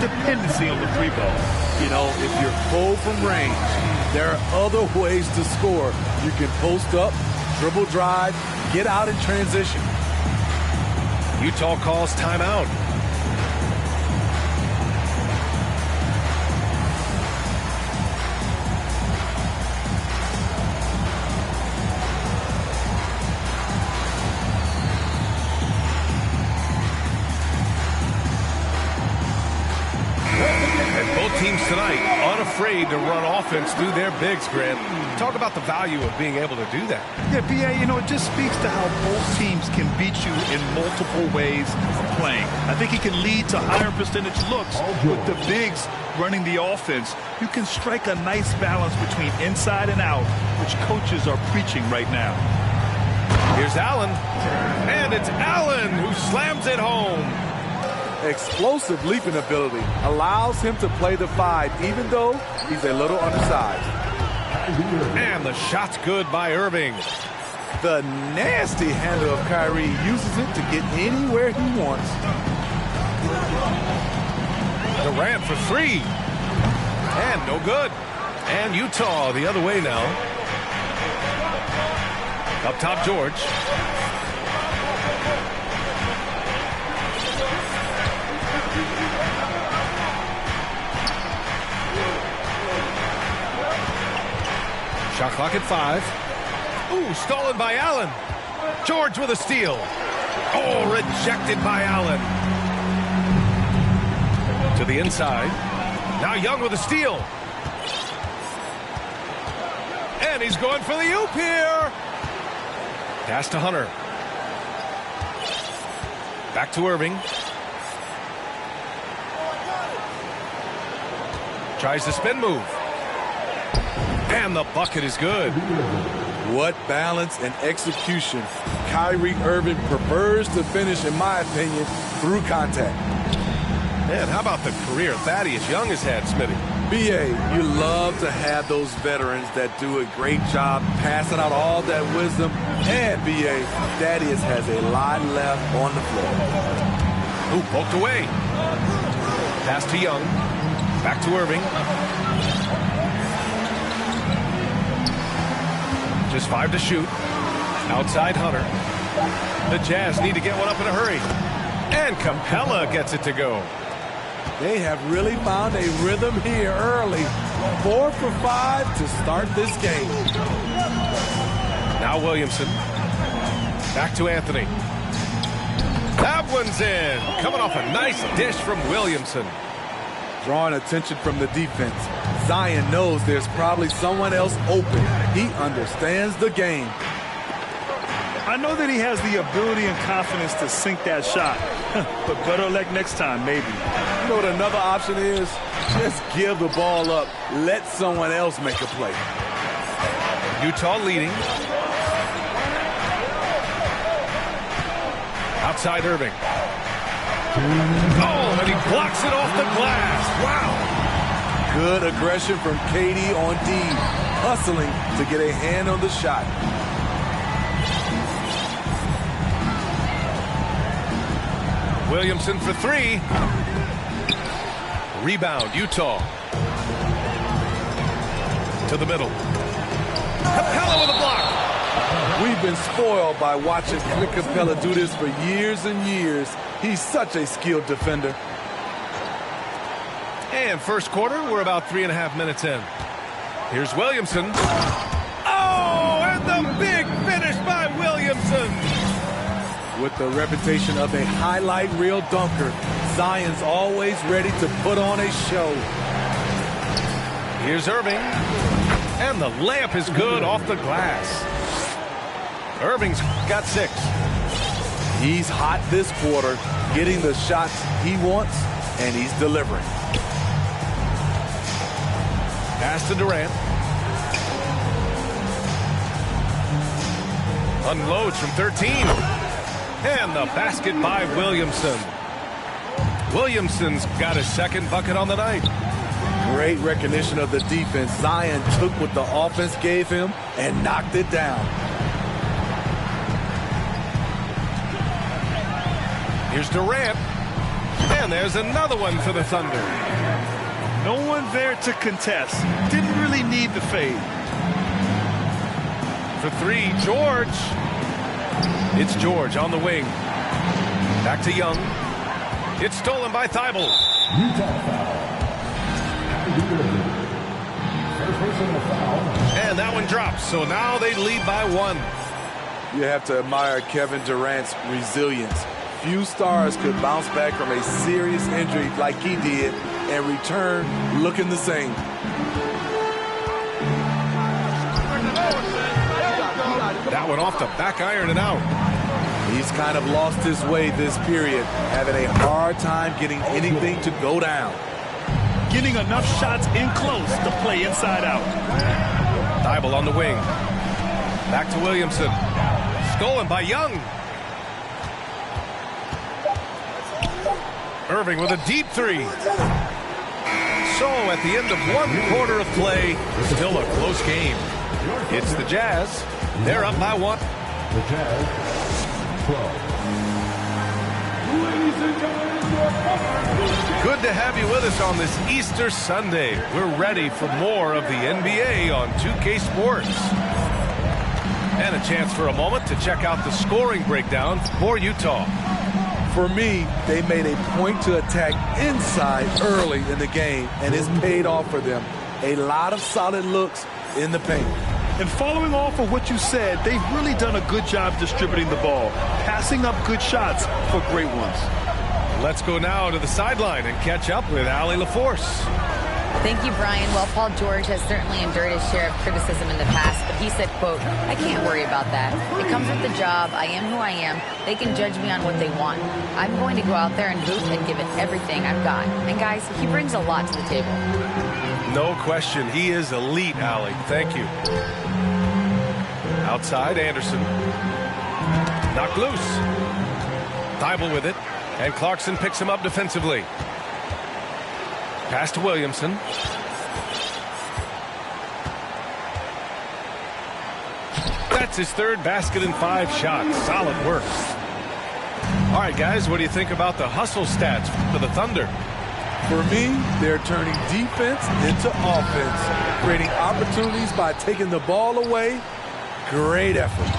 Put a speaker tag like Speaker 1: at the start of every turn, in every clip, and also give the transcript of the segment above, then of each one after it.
Speaker 1: dependency on the free ball.
Speaker 2: You know, if you're full from range, there are other ways to score. You can post up, dribble drive, get out in transition.
Speaker 3: Utah calls timeout. Teams tonight unafraid to run offense through their bigs, Grant. Talk about the value of being able to do that.
Speaker 1: Yeah, B.A., you know, it just speaks to how both teams can beat you in multiple ways of playing. I think he can lead to higher percentage looks with the bigs running the offense. You can strike a nice balance between inside and out, which coaches are preaching right now.
Speaker 3: Here's Allen, and it's Allen who slams it home.
Speaker 2: Explosive leaping ability allows him to play the 5, even though he's a little undersized.
Speaker 3: And the shot's good by Irving.
Speaker 2: The nasty handle of Kyrie uses it to get anywhere he wants.
Speaker 3: Durant for 3. And no good. And Utah the other way now. Up top, George. Shot clock at 5. Ooh, stolen by Allen. George with a steal. Oh, rejected by Allen. To the inside. Now Young with a steal. And he's going for the oop here. Pass to Hunter. Back to Irving. Tries the spin move. And the bucket is good.
Speaker 2: What balance and execution. Kyrie Irving prefers to finish, in my opinion, through contact.
Speaker 3: Man, how about the career Thaddeus Young has had, Smitty?
Speaker 2: B.A., you love to have those veterans that do a great job passing out all that wisdom. And, B.A., Thaddeus has a lot left on the floor.
Speaker 3: Ooh, poked away. Pass to Young. Back to Irving. Just 5 to shoot. Outside Hunter. The Jazz need to get one up in a hurry. And Capella gets it to go.
Speaker 2: They have really found a rhythm here early. 4 for 5 to start this game.
Speaker 3: Now Williamson. Back to Anthony. That one's in. Coming off a nice dish from Williamson.
Speaker 2: Drawing attention from the defense. Zion knows there's probably someone else open. He understands the game.
Speaker 1: I know that he has the ability and confidence to sink that shot, but better luck next time, maybe.
Speaker 2: You know what another option is? Just give the ball up. Let someone else make a play.
Speaker 3: Utah leading. Outside Irving. Oh, and he blocks it off the glass. Wow.
Speaker 2: Good aggression from KD on D. Hustling to get a hand on the shot.
Speaker 3: Williamson for 3. Rebound, Utah. To the middle. Capella with a block.
Speaker 2: We've been spoiled by watching Clint Capella do this for years and years. He's such a skilled defender.
Speaker 3: And first quarter, we're about 3.5 minutes in. Here's Williamson. Oh, and the big finish by Williamson.
Speaker 2: With the reputation of a highlight reel dunker, Zion's always ready to put on a show.
Speaker 3: Here's Irving. And the layup is good off the glass. Irving's got 6.
Speaker 2: He's hot this quarter, getting the shots he wants, and he's delivering.
Speaker 3: Pass to Durant. Unloads from 13. And the basket by Williamson. Williamson's got his second bucket on the night.
Speaker 2: Great recognition of the defense. Zion took what the offense gave him and knocked it down.
Speaker 3: Here's Durant. And there's another one for the Thunder.
Speaker 1: No one there to contest. Didn't really need the fade.
Speaker 3: For three, George. It's George on the wing. Back to Young. It's stolen by Thibault. And that one drops, so now they lead by one.
Speaker 2: You have to admire Kevin Durant's resilience. Few stars could bounce back from a serious injury like he did and return looking the same.
Speaker 3: That one off the back iron and out.
Speaker 2: He's kind of lost his way this period, having a hard time getting anything to go down.
Speaker 1: Getting enough shots in close to play inside out.
Speaker 3: Thibault on the wing. Back to Williamson. Stolen by Young. Irving with a deep three. So at the end of one quarter of play, still a close game. It's the Jazz. They're up by one.
Speaker 4: The Jazz 12. Ladies and gentlemen,
Speaker 3: good to have you with us on this Easter Sunday. We're ready for more of the NBA on 2K Sports. And a chance for a moment to check out the scoring breakdown for Utah.
Speaker 2: For me, they made a point to attack inside early in the game, and it's paid off for them. A lot of solid looks in the paint.
Speaker 1: And following off of what you said, they've really done a good job distributing the ball, passing up good shots for great ones.
Speaker 3: Let's go now to the sideline and catch up with Allie LaForce.
Speaker 5: Thank you, Brian. Well, Paul George has certainly endured his share of criticism in the past, but he said, quote, "I can't worry about that. It comes with the job. I am who I am. They can judge me on what they want. I'm going to go out there and hoop and give it everything I've got." And guys, he brings a lot to the table.
Speaker 3: No question. He is elite, Allie. Thank you. Outside, Anderson. Knocked loose. Thibault with it. And Clarkson picks him up defensively. Pass to Williamson. That's his third basket in 5 shots. Solid work. All right, guys, what do you think about the hustle stats for the Thunder?
Speaker 2: For me, they're turning defense into offense, creating opportunities by taking the ball away. Great effort.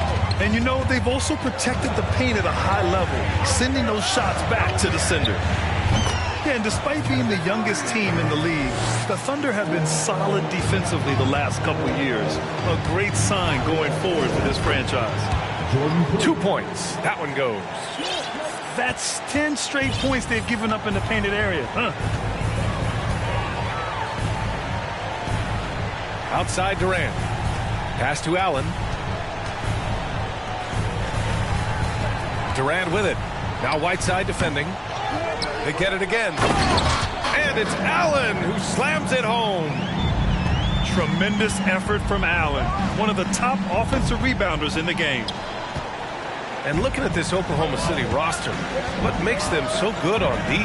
Speaker 1: And you know, they've also protected the paint at a high level, sending those shots back to the sender. Yeah, and despite being the youngest team in the league, the Thunder have been solid defensively the last couple years. A great sign going forward for this franchise.
Speaker 3: 2 points. That one goes.
Speaker 1: That's 10 straight points they've given up in the painted area.
Speaker 3: Outside Durant. Pass to Allen. Durant with it. Now Whiteside defending. They get it again. And it's Allen who slams it home.
Speaker 1: Tremendous effort from Allen. One of the top offensive rebounders in the game.
Speaker 3: And looking at this Oklahoma City roster, what makes them so good on D?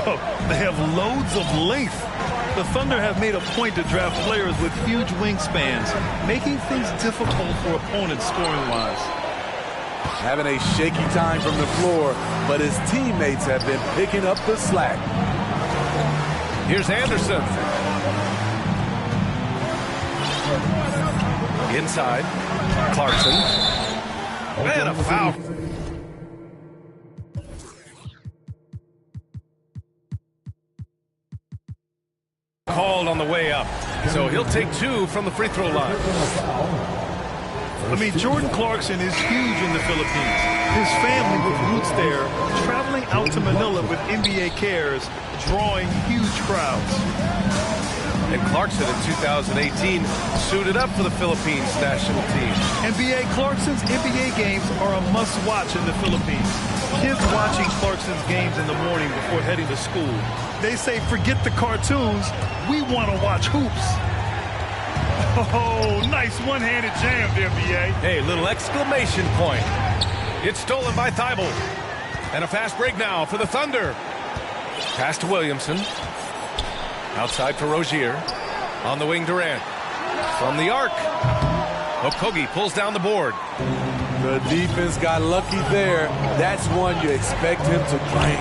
Speaker 1: Well, they have loads of length. The Thunder have made a point to draft players with huge wingspans, making things difficult for opponents scoring-wise.
Speaker 2: Having a shaky time from the floor, but his teammates have been picking up the slack.
Speaker 3: Here's Anderson. Inside. Clarkson. And a foul. Called on the way up. So he'll take 2 from the free throw line.
Speaker 1: I mean, Jordan Clarkson is huge in the Philippines. His family with roots there, traveling out to Manila with NBA cares, drawing huge crowds.
Speaker 3: And Clarkson in 2018 suited up for the Philippines national team.
Speaker 1: Clarkson's NBA games are a must-watch in the Philippines. Kids watching Clarkson's games in the morning before heading to school. They say, forget the cartoons, we want to watch hoops. Oh, nice one-handed jam there, B.A.
Speaker 3: Hey, little exclamation point. It's stolen by Thibault. And a fast break now for the Thunder. Pass to Williamson. Outside for Rozier. On the wing, Durant. From the arc. Okogie pulls down the board.
Speaker 2: The defense got lucky there. That's one you expect him to claim.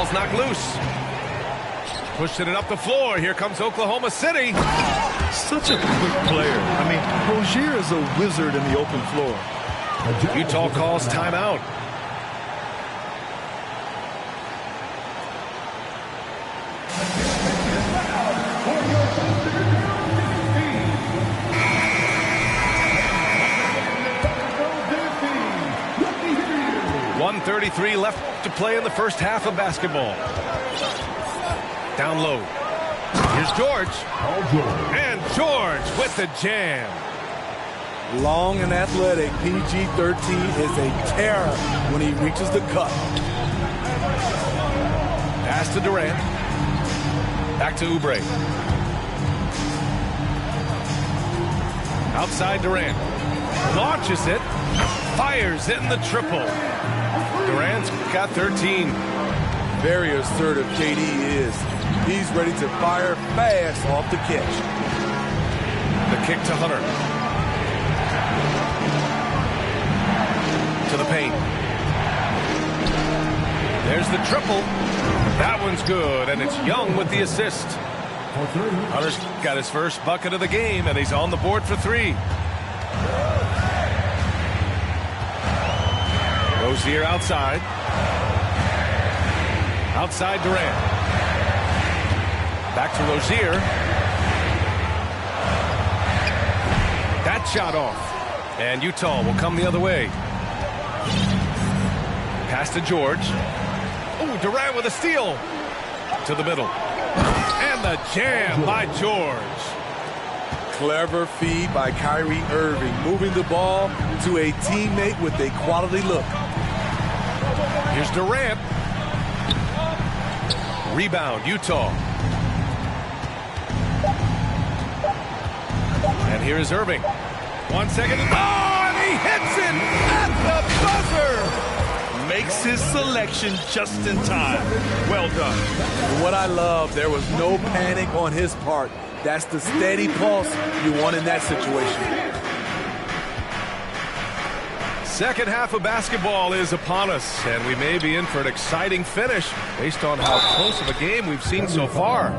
Speaker 3: Ball's knocked loose. Pushing it up the floor. Here comes Oklahoma City.
Speaker 1: Such a quick player. I mean, Rozier is a wizard in the open floor.
Speaker 3: Utah calls timeout. .133 left to play in the first half of basketball. Down low. Here's George. And George with the jam.
Speaker 2: Long and athletic, PG-13 is a terror when he reaches the cup.
Speaker 3: Pass to Durant. Back to Oubre. Outside Durant. Launches it. Fires it in the triple. Durant's got 13.
Speaker 2: Very assertive KD is. He's ready to fire fast off the catch.
Speaker 3: The kick to Hunter. To the paint. There's the triple. That one's good, and it's Young with the assist. Hunter's got his first bucket of the game, and he's on the board for 3. Rozier outside. Outside Durant. Back to Rozier. That shot off. And Utah will come the other way. Pass to George. Oh, Durant with a steal. To the middle. And the jam by George.
Speaker 2: Clever feed by Kyrie Irving, moving the ball to a teammate with a quality look.
Speaker 3: Here's Durant. Rebound, Utah. And here is Irving. 1 second. Oh, and he hits it at the buzzer.
Speaker 1: Makes his selection just in time. Well done.
Speaker 2: What I love, there was no panic on his part. That's the steady pulse you want in that situation.
Speaker 3: Second half of basketball is upon us, and we may be in for an exciting finish based on how close of a game we've seen so far.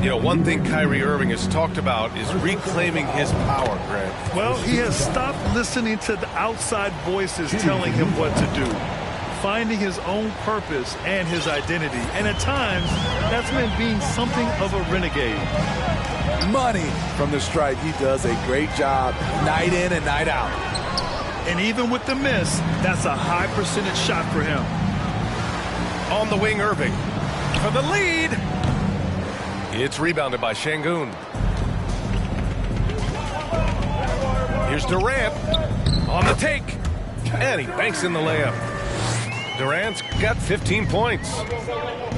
Speaker 3: You know, one thing Kyrie Irving has talked about is reclaiming his power, Greg.
Speaker 1: Well, he has stopped listening to the outside voices telling him what to do, finding his own purpose and his identity. And at times, that's meant being something of a renegade.
Speaker 2: Money from the stripe. He does a great job night in and night out.
Speaker 1: And even with the miss, that's a high percentage shot for him.
Speaker 3: On the wing, Irving. For the lead. It's rebounded by Şengün. Here's Durant. On the take. And he banks in the layup. Durant's got 15 points.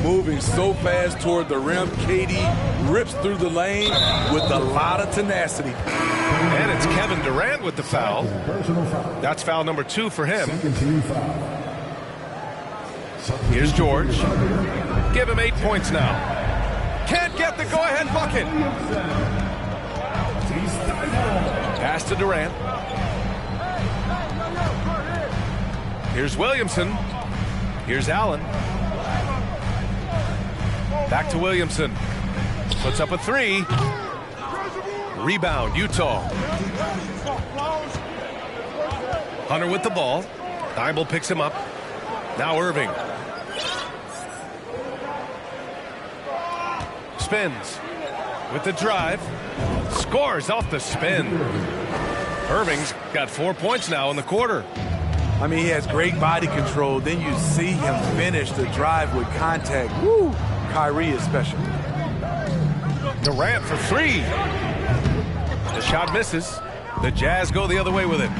Speaker 2: Moving so fast toward the rim, KD rips through the lane with a lot of tenacity.
Speaker 3: And it's Kevin Durant with the foul. That's foul number 2 for him. Here's George. Give him 8 points now. Can't get the go-ahead bucket. Pass to Durant. Here's Williamson. Here's Allen. Back to Williamson. Puts up a 3. Rebound, Utah. Hunter with the ball. Thybulle picks him up. Now Irving. Spins. With the drive. Scores off the spin. Irving's got 4 points now in the quarter.
Speaker 2: I mean, he has great body control. Then you see him finish the drive with contact. Woo! Kyrie is special.
Speaker 3: Durant for 3. The shot misses. The Jazz go the other way with it.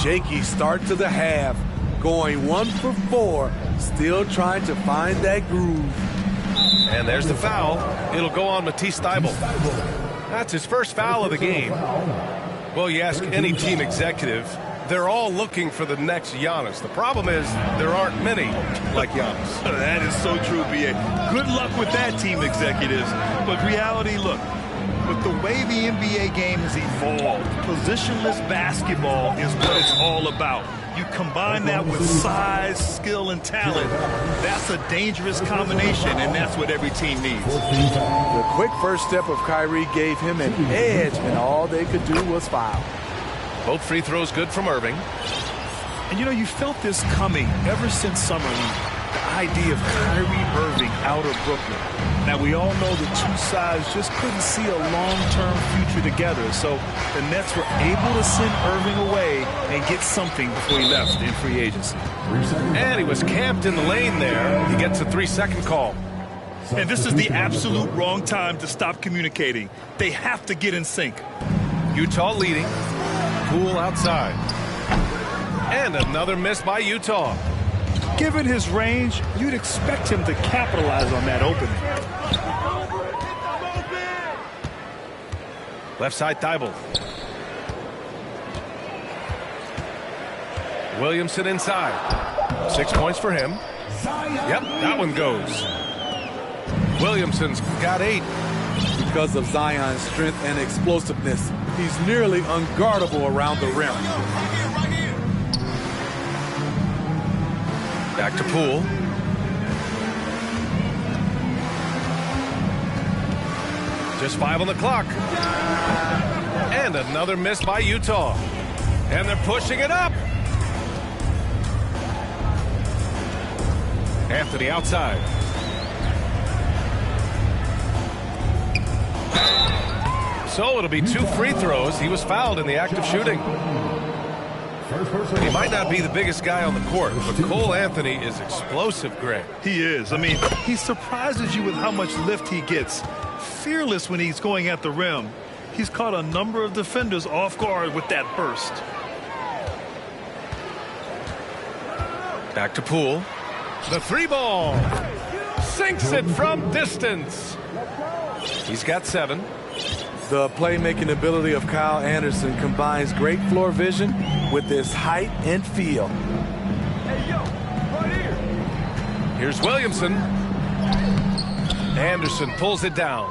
Speaker 2: Shaky start to the half. Going 1 for 4. Still trying to find that groove.
Speaker 3: And there's the foul. It'll go on Matisse Thybulle. That's his first foul of the game. Well, you ask any team executive, they're all looking for the next Giannis. The problem is there aren't many like Giannis.
Speaker 1: That is so true, B.A. Good luck with that, team executives. But reality, look, with the way the NBA game has evolved, positionless basketball is what it's all about. You combine that with size, skill, and talent. That's a dangerous combination, and that's what every team needs.
Speaker 2: The quick first step of Kyrie gave him an edge, and all they could do was foul.
Speaker 3: Both free throws good from Irving.
Speaker 1: And you know, you felt this coming ever since Summer League. The idea of Kyrie Irving out of Brooklyn. Now, we all know the two sides just couldn't see a long-term future together. So the Nets were able to send Irving away and get something before he left in free agency.
Speaker 3: And he was camped in the lane there. He gets a 3-second call.
Speaker 1: And this is the absolute wrong time to stop communicating. They have to get in sync.
Speaker 3: Utah leading. Poole outside. And another miss by Utah.
Speaker 1: Given his range, you'd expect him to capitalize on that opening.
Speaker 3: Left side, Thibault. Williamson inside. 6 points for him. Yep, that one goes. Williamson's got 8.
Speaker 2: Because of Zion's strength and explosiveness, he's nearly unguardable around the rim.
Speaker 3: Back to Poole. Just 5 on the clock. And another miss by Utah. And they're pushing it up. Anthony outside. So it'll be 2 free throws. He was fouled in the act of shooting. He might not be the biggest guy on the court, but Cole Anthony is explosive, Greg.
Speaker 1: He is. I mean, he surprises you with how much lift he gets. Fearless when he's going at the rim. He's caught a number of defenders off guard with that burst.
Speaker 3: Back to Poole. The 3-ball. Sinks it from distance. He's got 7.
Speaker 2: The playmaking ability of Kyle Anderson combines great floor vision with his height and feel.
Speaker 3: Here's Williamson. Anderson pulls it down.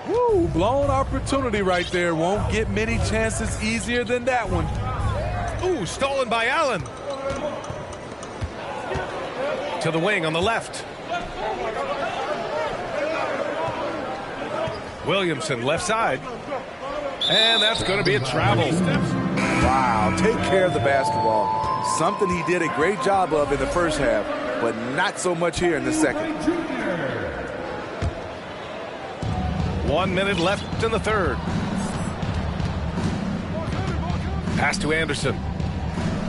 Speaker 2: Woo, blown opportunity right there. Won't get many chances easier than that one.
Speaker 3: Ooh, stolen by Allen. To the wing on the left. Williamson left side. And that's going to be a travel.
Speaker 2: Wow, take care of the basketball. Something he did a great job of in the first half, but not so much here in the second.
Speaker 3: 1 minute left in the third. Pass to Anderson.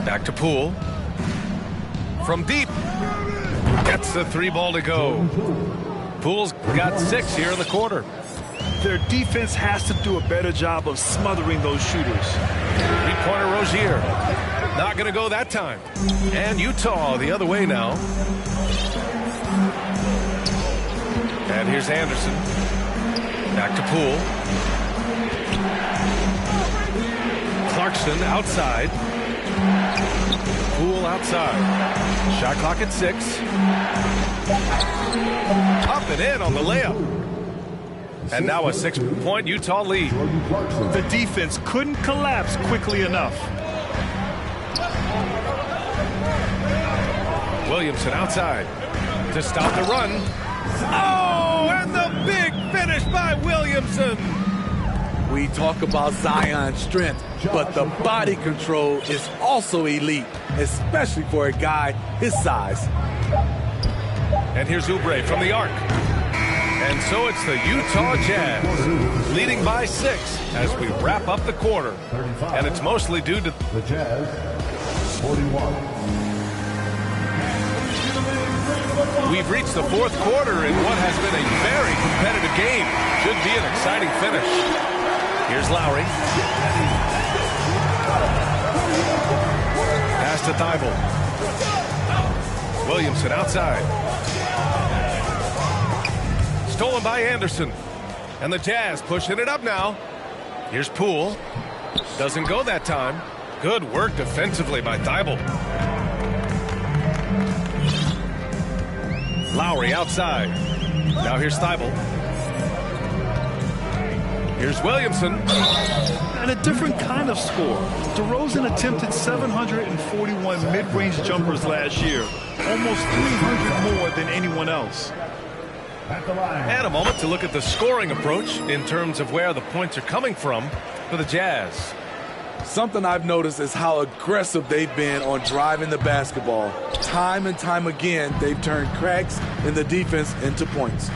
Speaker 3: Back to Poole. From deep. Gets the 3-ball to go. Poole's got 6 here in the quarter.
Speaker 1: Their defense has to do a better job of smothering those shooters.
Speaker 3: 3-pointer Rozier. Not going to go that time. And Utah the other way now. And here's Anderson. Back to Poole. Clarkson outside. Poole outside. Shot clock at 6. Up and in on the layup. And now a 6-point Utah lead.
Speaker 1: The defense couldn't collapse quickly enough.
Speaker 3: Williamson outside to stop the run. Oh, and the big finish by Williamson.
Speaker 2: We talk about Zion's strength, but the body control is also elite, especially for a guy his size.
Speaker 3: And here's Oubre from the arc. And so it's the Utah Jazz leading by 6 as we wrap up the quarter. And it's mostly due to
Speaker 4: the Jazz, 41.
Speaker 3: We've reached the 4th quarter in what has been a very competitive game. Should be an exciting finish. Here's Lowry. Pass to Thibault. Williamson outside. Stolen by Anderson. And the Jazz pushing it up now. Here's Poole. Doesn't go that time. Good work defensively by Thibault. Lowry outside. Now here's Thibault. Here's Williamson.
Speaker 1: And a different kind of score. DeRozan attempted 741 mid-range jumpers last year, almost 300 more than anyone else.
Speaker 3: And a moment to look at the scoring approach in terms of where the points are coming from for the Jazz.
Speaker 2: Something I've noticed is how aggressive they've been on driving the basketball. Time and time again, they've turned cracks in the defense into points.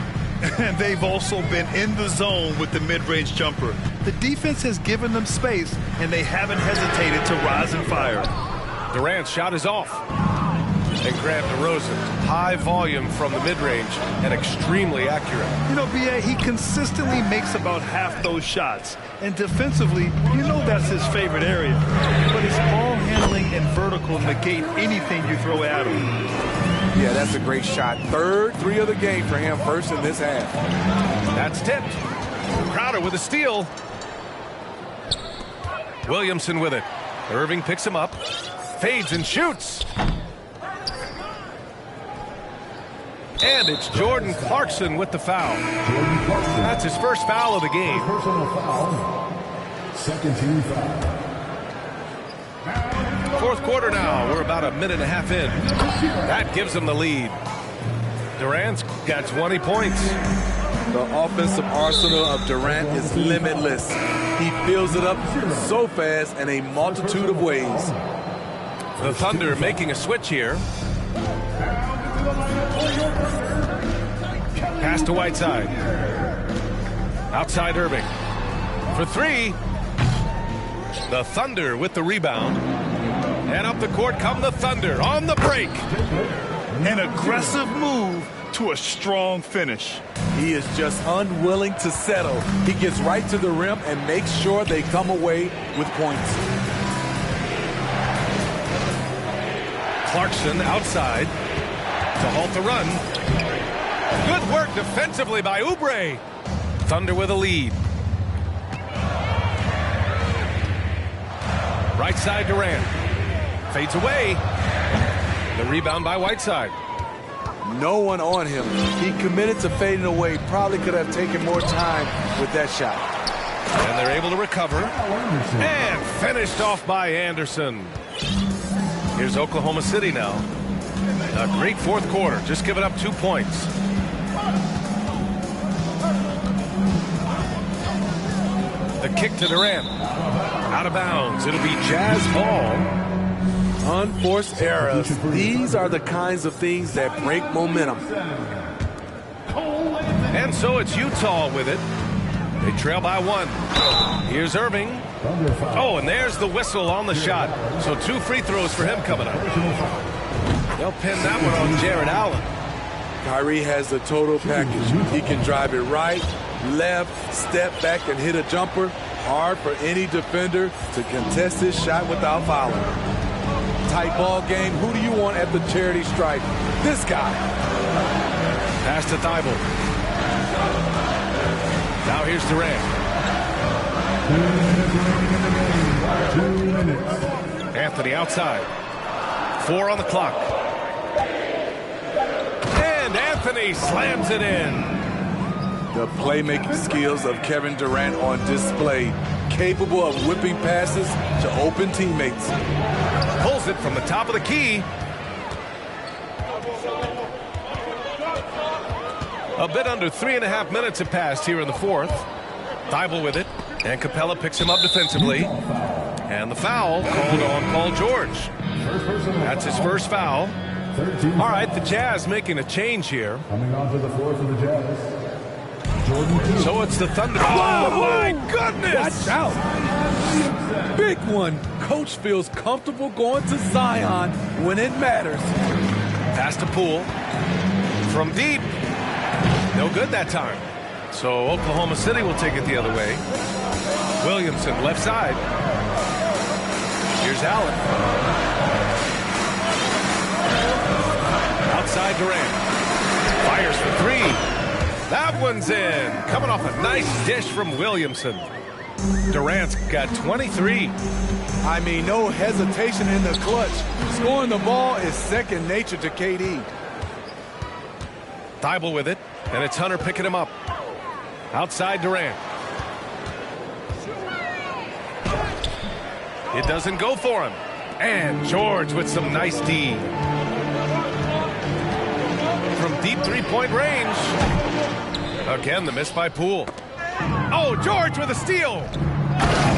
Speaker 1: And they've also been in the zone with the mid-range jumper. The defense has given them space, and they haven't hesitated to rise and fire.
Speaker 3: Durant's shot is off. And Grant DeRozan, high volume from the mid-range and extremely accurate.
Speaker 1: You know, B.A., he consistently makes about half those shots. And defensively, you know that's his favorite area. But his ball handling and vertical negate anything you throw at him.
Speaker 2: Yeah, that's a great shot. Third three of the game for him, first in this half.
Speaker 3: That's tipped. Crowder with a steal. Williamson with it. Irving picks him up. Fades and shoots. And it's Jordan Clarkson with the foul. That's his first foul of the game.
Speaker 4: Personal foul. Second team foul.
Speaker 3: Fourth quarter now. We're about a minute and a half in. That gives them the lead. Durant's got 20 points.
Speaker 2: The offensive arsenal of Durant is limitless. He fills it up so fast in a multitude of ways.
Speaker 3: The Thunder making a switch here. Pass to Whiteside. Outside Irving. For three. The Thunder with the rebound. And up the court come the Thunder on the break.
Speaker 1: An aggressive move to a strong finish.
Speaker 2: He is just unwilling to settle. He gets right to the rim and makes sure they come away with points.
Speaker 3: Clarkson outside to halt the run. Good work defensively by Oubre. Thunder with a lead. Right side Durant. Fades away. The rebound by Whiteside.
Speaker 2: No one on him. He committed to fading away. Probably could have taken more time with that shot.
Speaker 3: And they're able to recover. And finished off by Anderson. Here's Oklahoma City now. A great fourth quarter. Just giving up 2 points. The kick to Durant. Out of bounds. It'll be Jazz ball.
Speaker 2: Unforced errors. These are the kinds of things that break momentum.
Speaker 3: And so it's Utah with it. They trail by 1. Here's Irving. Oh, and there's the whistle on the shot. So 2 free throws for him coming up. They'll pin that one on Jared Allen.
Speaker 2: Kyrie has the total package. He can drive it right, left, step back, and hit a jumper. Hard for any defender to contest this shot without fouling. Tight ball game. Who do you want at the charity stripe? This guy.
Speaker 3: Pass to Thibault. Now here's Durant.
Speaker 4: 2 minutes.
Speaker 3: Anthony outside. 4 on the clock. And Anthony slams it in.
Speaker 2: The playmaking skills of Kevin Durant on display. Capable of whipping passes to open teammates.
Speaker 3: Pulls it from the top of the key. A bit under 3.5 minutes have passed here in the fourth. Thibault with it. And Capella picks him up defensively. And the foul called on Paul George. That's his first foul. All right, the Jazz making a change here.
Speaker 4: Coming onto the floor for the Jazz.
Speaker 3: So it's the Thunder. Oh, my goodness!
Speaker 2: Watch out. Big one. Coach feels comfortable going to Zion when it matters.
Speaker 3: Pass to Poole. From deep. No good that time. So Oklahoma City will take it the other way. Williamson left side. Here's Allen. Outside Durant. Fires for 3. That one's in. Coming off a nice dish from Williamson. Durant's got 23.
Speaker 2: I mean, no hesitation in the clutch. Scoring the ball is second nature to KD.
Speaker 3: Thibault with it, and it's Hunter picking him up. Outside Durant. It doesn't go for him. And George with some nice D. From deep three-point range. Again, the miss by Poole. Oh, George with a steal.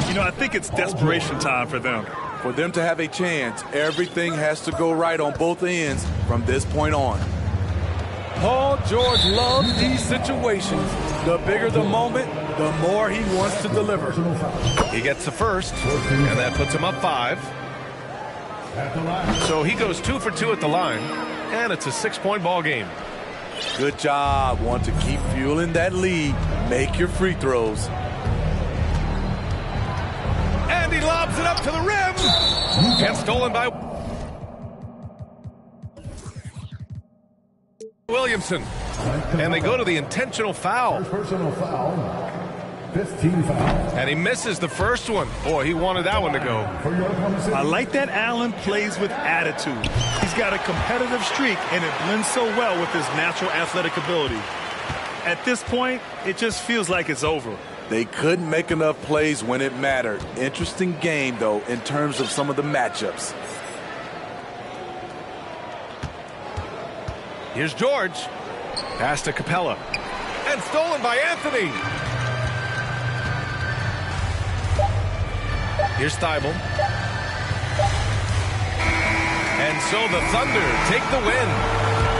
Speaker 1: You know, I think it's desperation time for them.
Speaker 2: For them to have a chance, everything has to go right on both ends from this point on. Paul George loves these situations. The bigger the moment, the more he wants to deliver.
Speaker 3: He gets the first, and that puts him up 5. So he goes 2 for 2 at the line, and it's a 6-point ball game.
Speaker 2: Good job. Want to keep fueling that lead. Make your free throws.
Speaker 3: And he lobs it up to the rim. And stolen by Williamson. And they go to the intentional foul.
Speaker 4: Personal foul. 15 foul.
Speaker 3: And he misses the first one. Boy, he wanted that one to go.
Speaker 1: I like that Allen plays with attitude. He's got a competitive streak, and it blends so well with his natural athletic ability. At this point, it just feels like it's over.
Speaker 2: They couldn't make enough plays when it mattered. Interesting game, though, in terms of some of the matchups.
Speaker 3: Here's George. Pass to Capella. And stolen by Anthony. Here's Thibault. And so the Thunder take the win.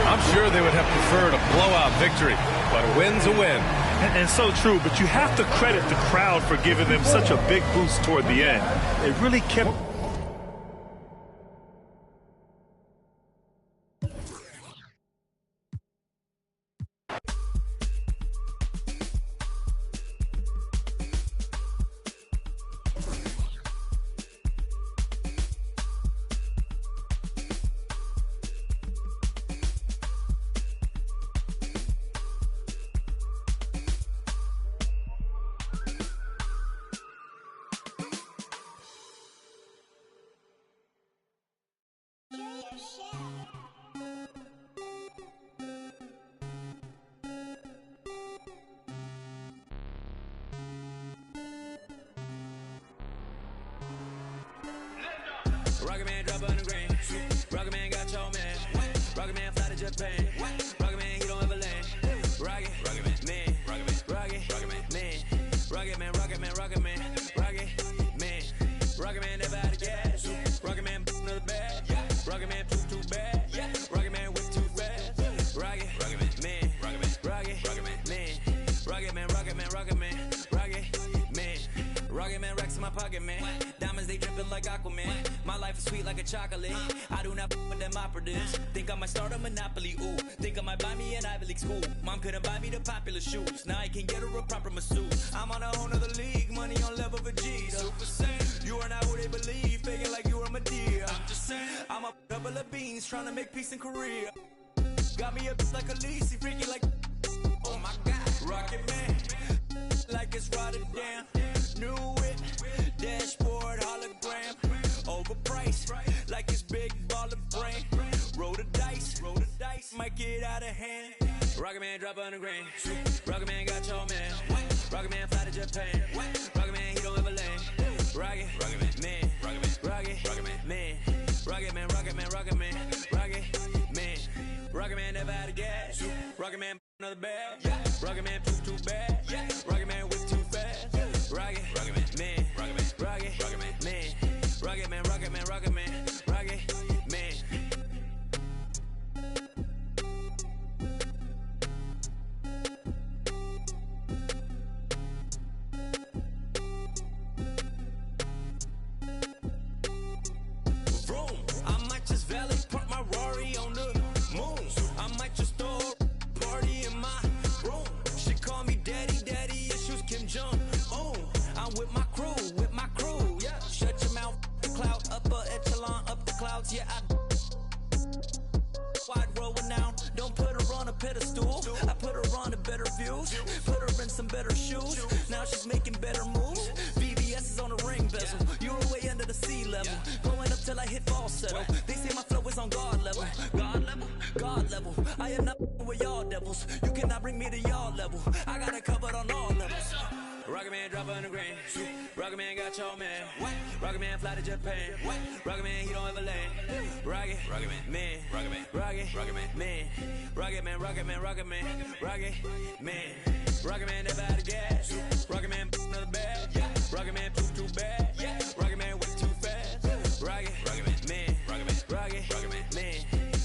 Speaker 3: I'm sure they would have preferred a blowout victory, but a win's a win.
Speaker 1: And so true, but you have to credit the crowd for giving them such a big boost toward the end. They really kept...
Speaker 6: Rocket Man drop on the green. Rocket Man got your man. Rocket Man fly to Japan. Rocket Man, he don't ever land. Rocket Man, Rocket Man, Rocket Man, Rocket Man, Rocket Man, Rocket Man, Rocket Man never out of gas. Rocket Man another bad. Rocket Man too bad. Rocket Man whip too fast. Rocket Man, Rocket Man, Rocket Man, Rocket Man racks in my pocket, man. Diamonds, they dripping like Aquaman. My life is sweet like a chocolate. I do not with them operatives. Think I might start a monopoly, ooh. Think I might buy me an Ivy League school. Mom couldn't buy me the popular shoes. Now I can get her a proper masseuse. I'm on a whole nother league. Money on level Vegeta. Super Saiyan. You are not who they believe. Faking like you are Medea. I'm just saying. I'm a double of beans trying to make peace in Korea. Got me a bitch like Khaleesi. Freaky like... Oh my God. Rocket Man. Like it's Rotterdam. New it. Dashboard hologram. Overpriced. Like it's big baller brain. Roll the dice. Might get out of hand. Rocket Man drop on the grain. Rocket Man got your man. Rocket Man fly to Japan. Rocket Man, he don't ever land. Rocket Man. Rocket Man. Rocket Man, Rocket Man, Rocket Man. Rocket Man. Rocket Man never out of gas. Rocket Man another bag. Rocket Man too bad. Rocket Man whip too fast. Rocket Man. Rocket Man. Rocket Man, Rocket Man, Rocket Man. Rocket Man. Vroom. I might just valet park my Rari on the moon. I might just throw a party in my room. She call me daddy, issues Kim Jong. Oh, I'm with my crew, yeah. Shut your mouth, cloud, upper echelon, up the clouds, yeah. Wide rolling now, don't put her on a pedestal. I put her on a better views, put her in some better shoes. Now she's making better moves. VVS is on the ring bezel. You're way under the sea level, going up till I hit falsetto. They say my flow is on God level. God level. I am not with y'all devils. You cannot bring me to y'all level. I got it covered on all levels. Rocket Man drop on the grain. Rocket Man got your man. Rocket Man fly to to Japan. Rocket man, he don't ever land. Rocket man, rocket man, rocket man, rocket man, rocket man, rocket man, rocket man. Rocket man never out of gas. Rocket man another bag. Rocket man too bad. Rocket man way too fast. Rocket man, rocket man, rocket man,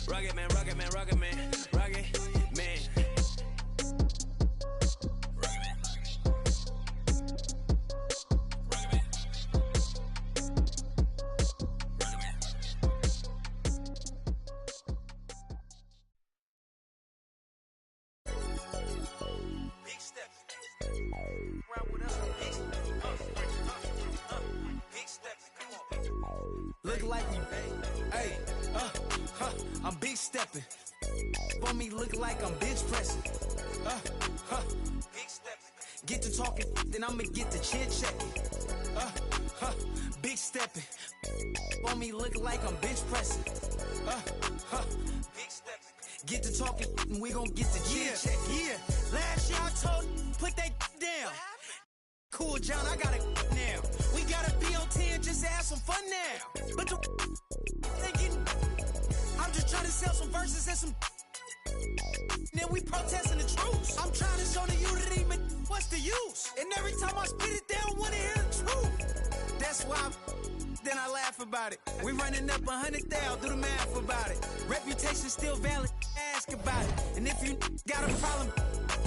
Speaker 6: rocket man, rocket man, rocket man, rocket man.
Speaker 7: Look like we hey, I'm big stepping. For me, look like I'm bench pressing. Big stepping. Get to talking, then I'ma get to chin checking. Big stepping. For me, look like I'm bench pressing. Big stepping. Get to talking, and we gon' get to chin checking. Yeah, last year I told put that down. Cool, John, I got it now. We gotta be on 10 just to have some fun now. But they getting, I'm just trying to sell some verses and some. Then we protesting the truth. I'm trying to show the unity, but what's the use? And every time I spit it, they don't want to hear the truth. That's why then I laugh about it. We running up 100,000, do the math about it. Reputation still valid, ask about it. And if you got a problem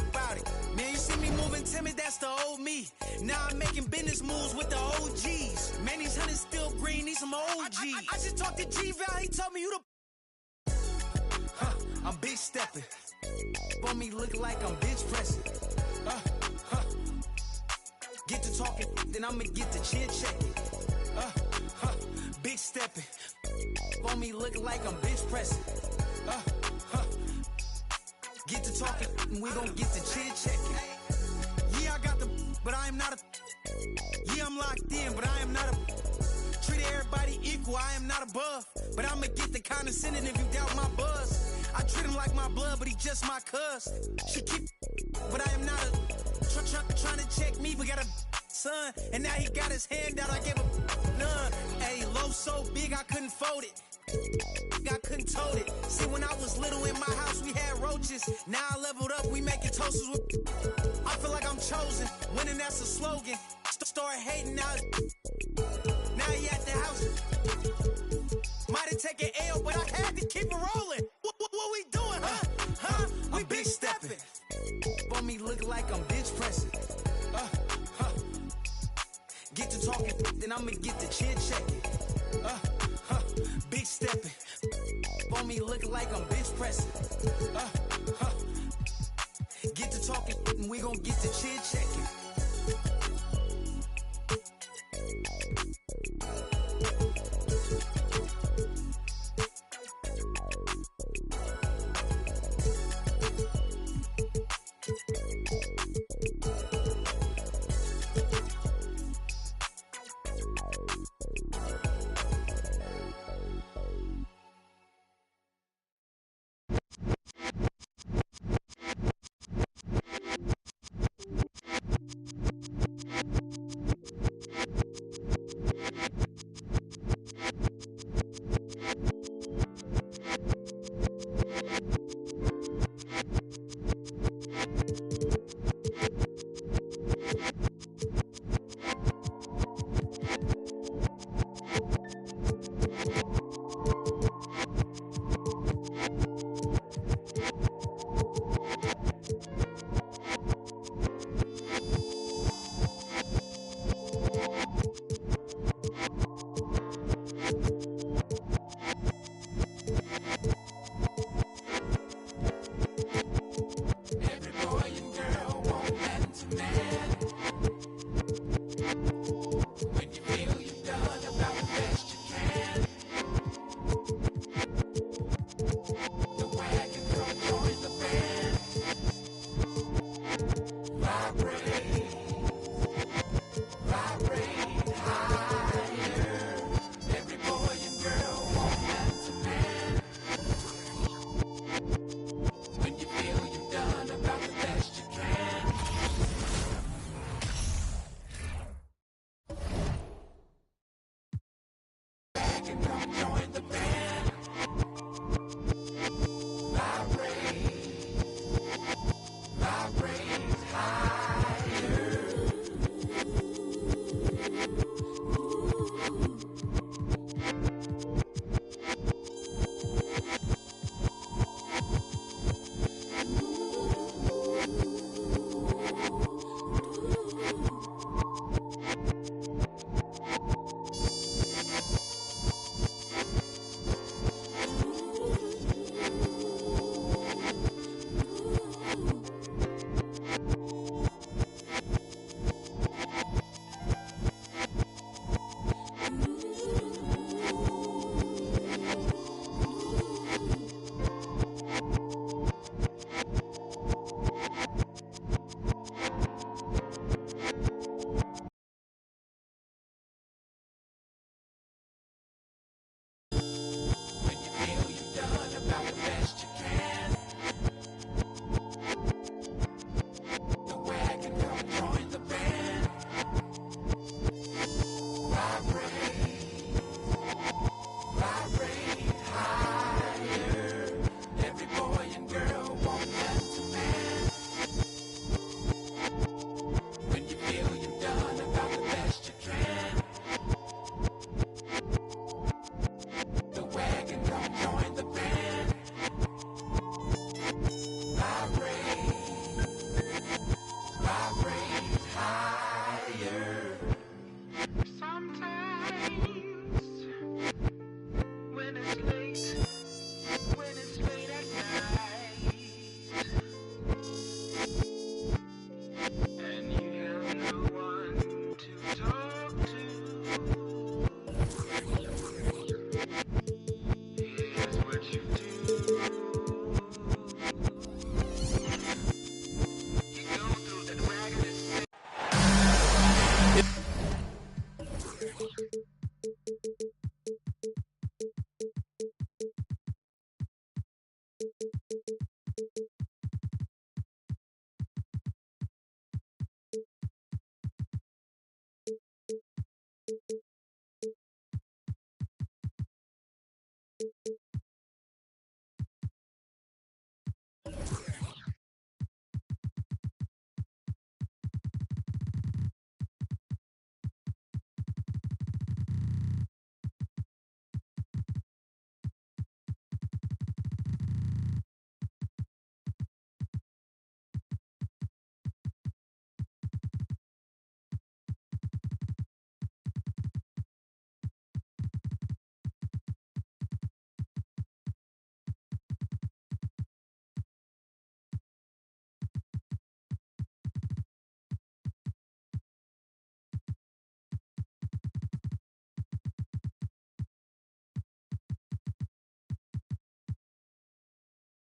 Speaker 7: about it, man, you see me moving timid, that's the old me. Now I'm making business moves with the OGs. Man, these hunters still green, need some OGs. I just talked to G-Val, he told me you the. I'm big stepping. For me, look like I'm bench pressing. Get to talking, then I'ma get to chin checking. Big stepping. For me, look like I'm bench pressing. Get to talking, and we gon' get to chin checking. Yeah, I got the, but I am not a. Yeah, I'm locked in, but I am not a. Treat everybody equal, I am not above. But I'ma get the condescending if you doubt my buzz. I treat him like my blood, but he just my cuz. She keep, but I am not a. Trying to check me, but got a son. And now he got his hand out, I gave him none. Hey, low so big, I couldn't fold it. I couldn't tote it. See, when I was little in my house, we had roaches. Now I leveled up, we making toasters with. I feel like I'm chosen. Winning, that's a slogan. Start hating now. Now he at the house. Might have taken L, but I had to keep it rolling. What we doing, huh? We big stepping. For me, look like I'm bench pressing. Get to talking, then I'ma get to chin checking. Big stepping. For me, look like I'm bench pressing. Get to talking, and we gon' get to chin checking.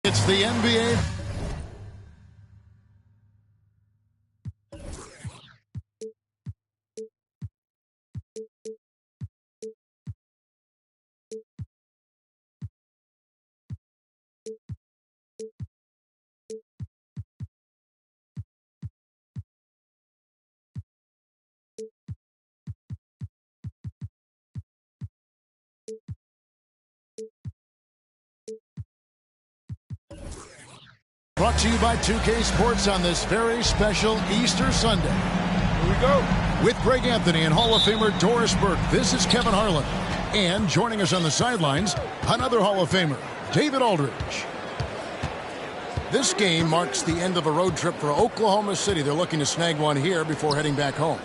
Speaker 8: It's the NBA. Brought to you by 2K Sports on this very special Easter Sunday. Here we go. With Greg Anthony and Hall of Famer Doris Burke, this is Kevin Harlan. And joining us on the sidelines, another Hall of Famer, David Aldridge. This game marks the end of a road trip for Oklahoma City. They're looking to snag one here before heading back home.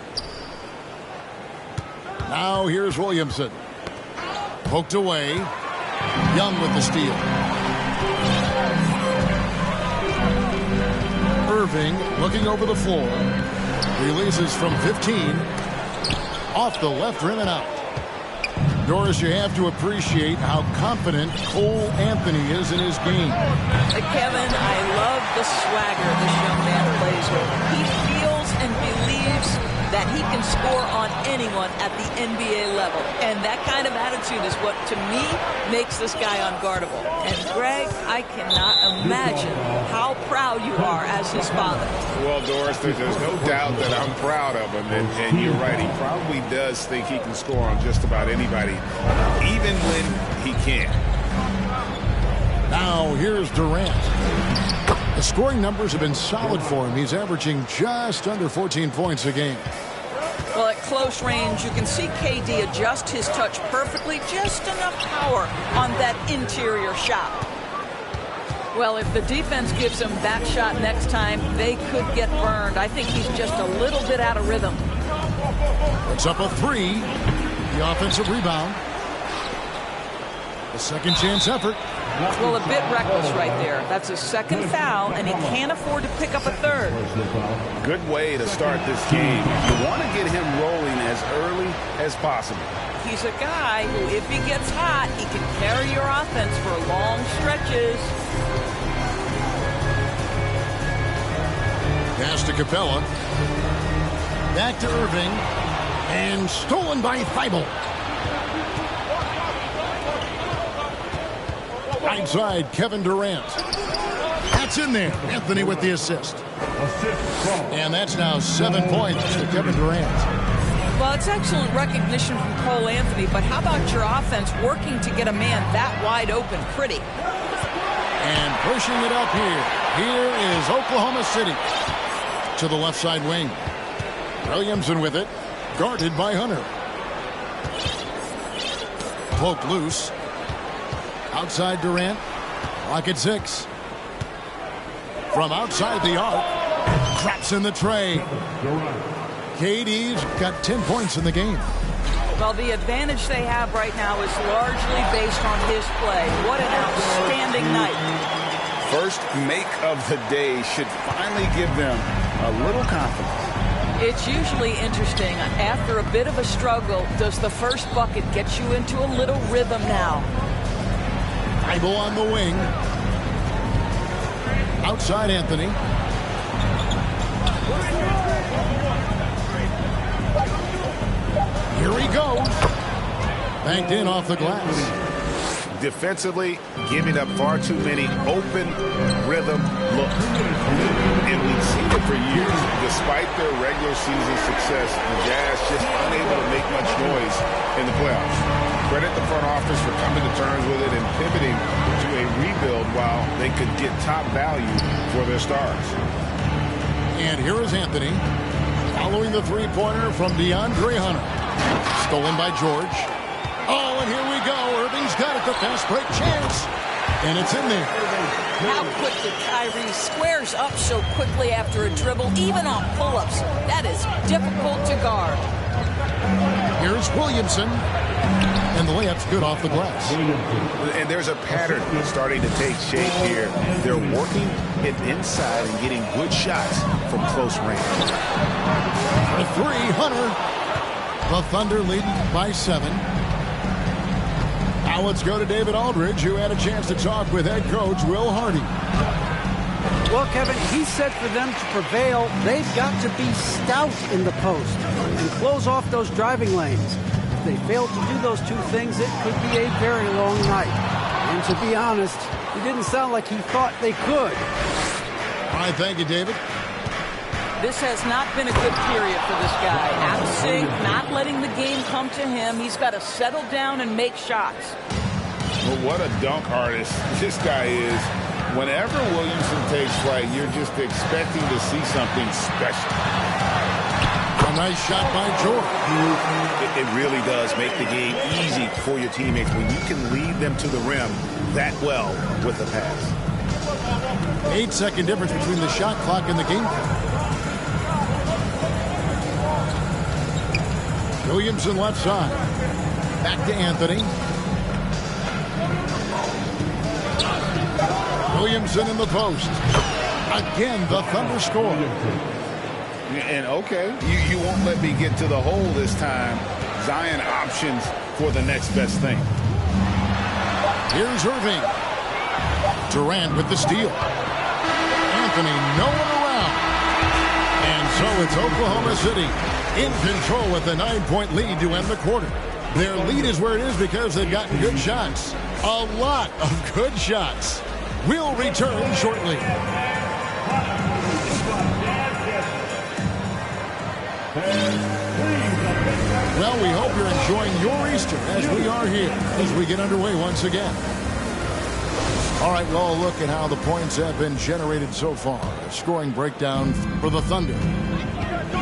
Speaker 8: Now here's Williamson. Poked away. Young with the steal. Irving looking over the floor. Releases from 15. Off the left rim and out. Doris, you have to appreciate how confident Cole Anthony is in his game.
Speaker 9: Kevin, I love the swagger this young man plays with. He feels and believes that he can score on anyone at the NBA level. And that kind of attitude is what, to me, makes this guy unguardable. And, Greg, I cannot imagine how proud you are as his father.
Speaker 10: Well, Doris, there's no doubt that I'm proud of him. And you're right, he probably does think he can score on just about anybody, even when he can't.
Speaker 8: Now, here's Durant. The scoring numbers have been solid for him. He's averaging just under 14 points a game.
Speaker 9: Well, at close range, you can see KD adjust his touch perfectly, just enough power on that interior shot. Well, if the defense gives him that shot next time, they could get burned. I think he's just a little bit out of rhythm.
Speaker 8: Puts up a three. The offensive rebound. A second chance effort.
Speaker 9: Well, a bit reckless right there. That's a second foul, and he can't afford to pick up a third.
Speaker 10: Good way to start this game. You want to get him rolling as early as possible.
Speaker 9: He's a guy who, if he gets hot, he can carry your offense for long stretches.
Speaker 8: Pass to Capella. Back to Irving. And stolen by Thibault. Right side, Kevin Durant. That's in there. Anthony with the assist. And that's now 7 points to Kevin Durant.
Speaker 9: Well, it's excellent recognition from Cole Anthony, but how about your offense working to get a man that wide open pretty?
Speaker 8: And pushing it up here. Here is Oklahoma City. To the left side wing. Williamson with it. Guarded by Hunter. Poke loose. Outside Durant. Clock at 6. From outside the arc. Traps in the tray. KD's got 10 points in the game.
Speaker 9: Well, the advantage they have right now is largely based on his play. What an outstanding night.
Speaker 10: First make of the day should finally give them a little confidence.
Speaker 9: It's usually interesting. After a bit of a struggle, does the first bucket get you into a little rhythm now?
Speaker 8: Thibault on the wing. Outside Anthony. Here he goes. Banked in off the glass.
Speaker 10: Defensively, giving up far too many open rhythm looks. And we've seen it for years. Despite their regular season success, the Jazz just unable to make much noise in the playoffs. Credit the front office for coming to terms with it and pivoting to a rebuild while they could get top value for their stars.
Speaker 8: And here is Anthony following the three-pointer from DeAndre Hunter. Stolen by George. Oh, and here we go. Irving's got it. The fast break chance. And it's in there.
Speaker 9: How quickly Kyrie squares up so quickly after a dribble, even on pull-ups. That is difficult to guard.
Speaker 8: Here's Williamson. And the layup's good off the glass.
Speaker 10: And there's a pattern starting to take shape here. They're working it inside and getting good shots from close range.
Speaker 8: The three, Hunter. The Thunder leading by 7. Now let's go to David Aldridge, who had a chance to talk with head coach Will Hardy.
Speaker 11: Well, Kevin, he said for them to prevail, they've got to be stout in the post and close off those driving lanes. If they fail to do those two things, it could be a very long night. And to be honest, he didn't sound like he thought they could.
Speaker 8: All right, thank you, David.
Speaker 9: This has not been a good period for this guy. Out of sync, not letting the game come to him. He's got to settle down and make shots.
Speaker 10: Well, what a dunk artist this guy is. Whenever Williamson takes flight, you're just expecting to see something special.
Speaker 8: A nice shot by George.
Speaker 12: It really does make the game easy for your teammates when you can lead them to the rim that well with the pass.
Speaker 8: 8-second difference between the shot clock and the game clock. Williamson left side. Back to Anthony. Williamson in the post. Again, the Thunder score.
Speaker 10: And okay, you won't let me get to the hole this time. Zion options for the next best thing.
Speaker 8: Here's Irving. Durant with the steal. Anthony, no one around. And so it's Oklahoma City in control with a 9-point lead to end the quarter. Their lead is where it is because they've gotten good shots. A lot of good shots. We'll return shortly. Well, we hope you're enjoying your Easter as we are here as we get underway once again. All right, well, look at how the points have been generated so far. A scoring breakdown for the Thunder.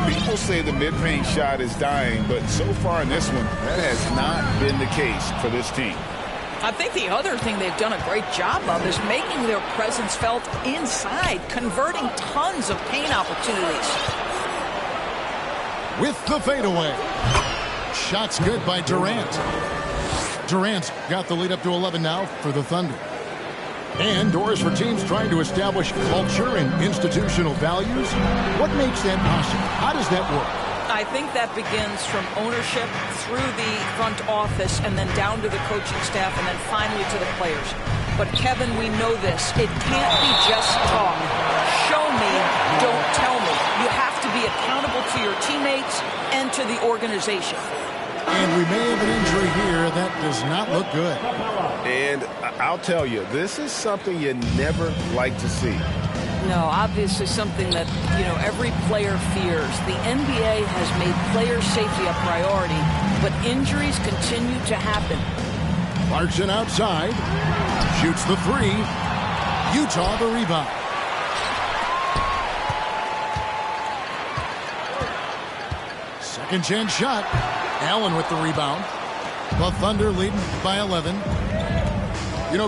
Speaker 10: People say the mid-range shot is dying, but so far in this one, that has not been the case for this team.
Speaker 9: I think the other thing they've done a great job of is making their presence felt inside, converting tons of paint opportunities.
Speaker 8: With the fadeaway. Shots good by Durant. Durant's got the lead up to 11 now for the Thunder. And doors for teams trying to establish culture and institutional values. What makes that possible? How does that work?
Speaker 9: I think that begins from ownership through the front office and then down to the coaching staff and then finally to the players. But, Kevin, we know this. It can't be just talk. Show me, don't tell me. You have to be accountable to your teammates and to the organization.
Speaker 8: And we may have an injury here that does not look good.
Speaker 10: And I'll tell you, this is something you never like to see.
Speaker 9: No, obviously something that, every player fears. The NBA has made player safety a priority, but injuries continue to happen.
Speaker 8: Clarkson outside. Shoots the three. Utah the rebound. Second chance shot. Allen with the rebound. The Thunder leading by 11.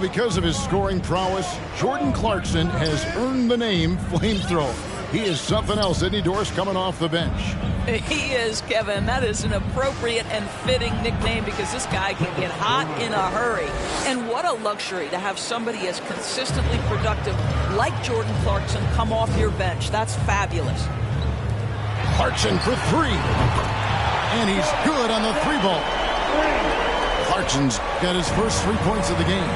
Speaker 8: Because of his scoring prowess, Jordan Clarkson has earned the name Flamethrower. He is something else, isn't he, Doris, coming off the bench?
Speaker 9: He is, Kevin. That is an appropriate and fitting nickname because this guy can get hot in a hurry. And what a luxury to have somebody as consistently productive like Jordan Clarkson come off your bench. That's fabulous.
Speaker 8: Clarkson for three. And he's good on the three ball. Clarkson's got his first 3 points of the game.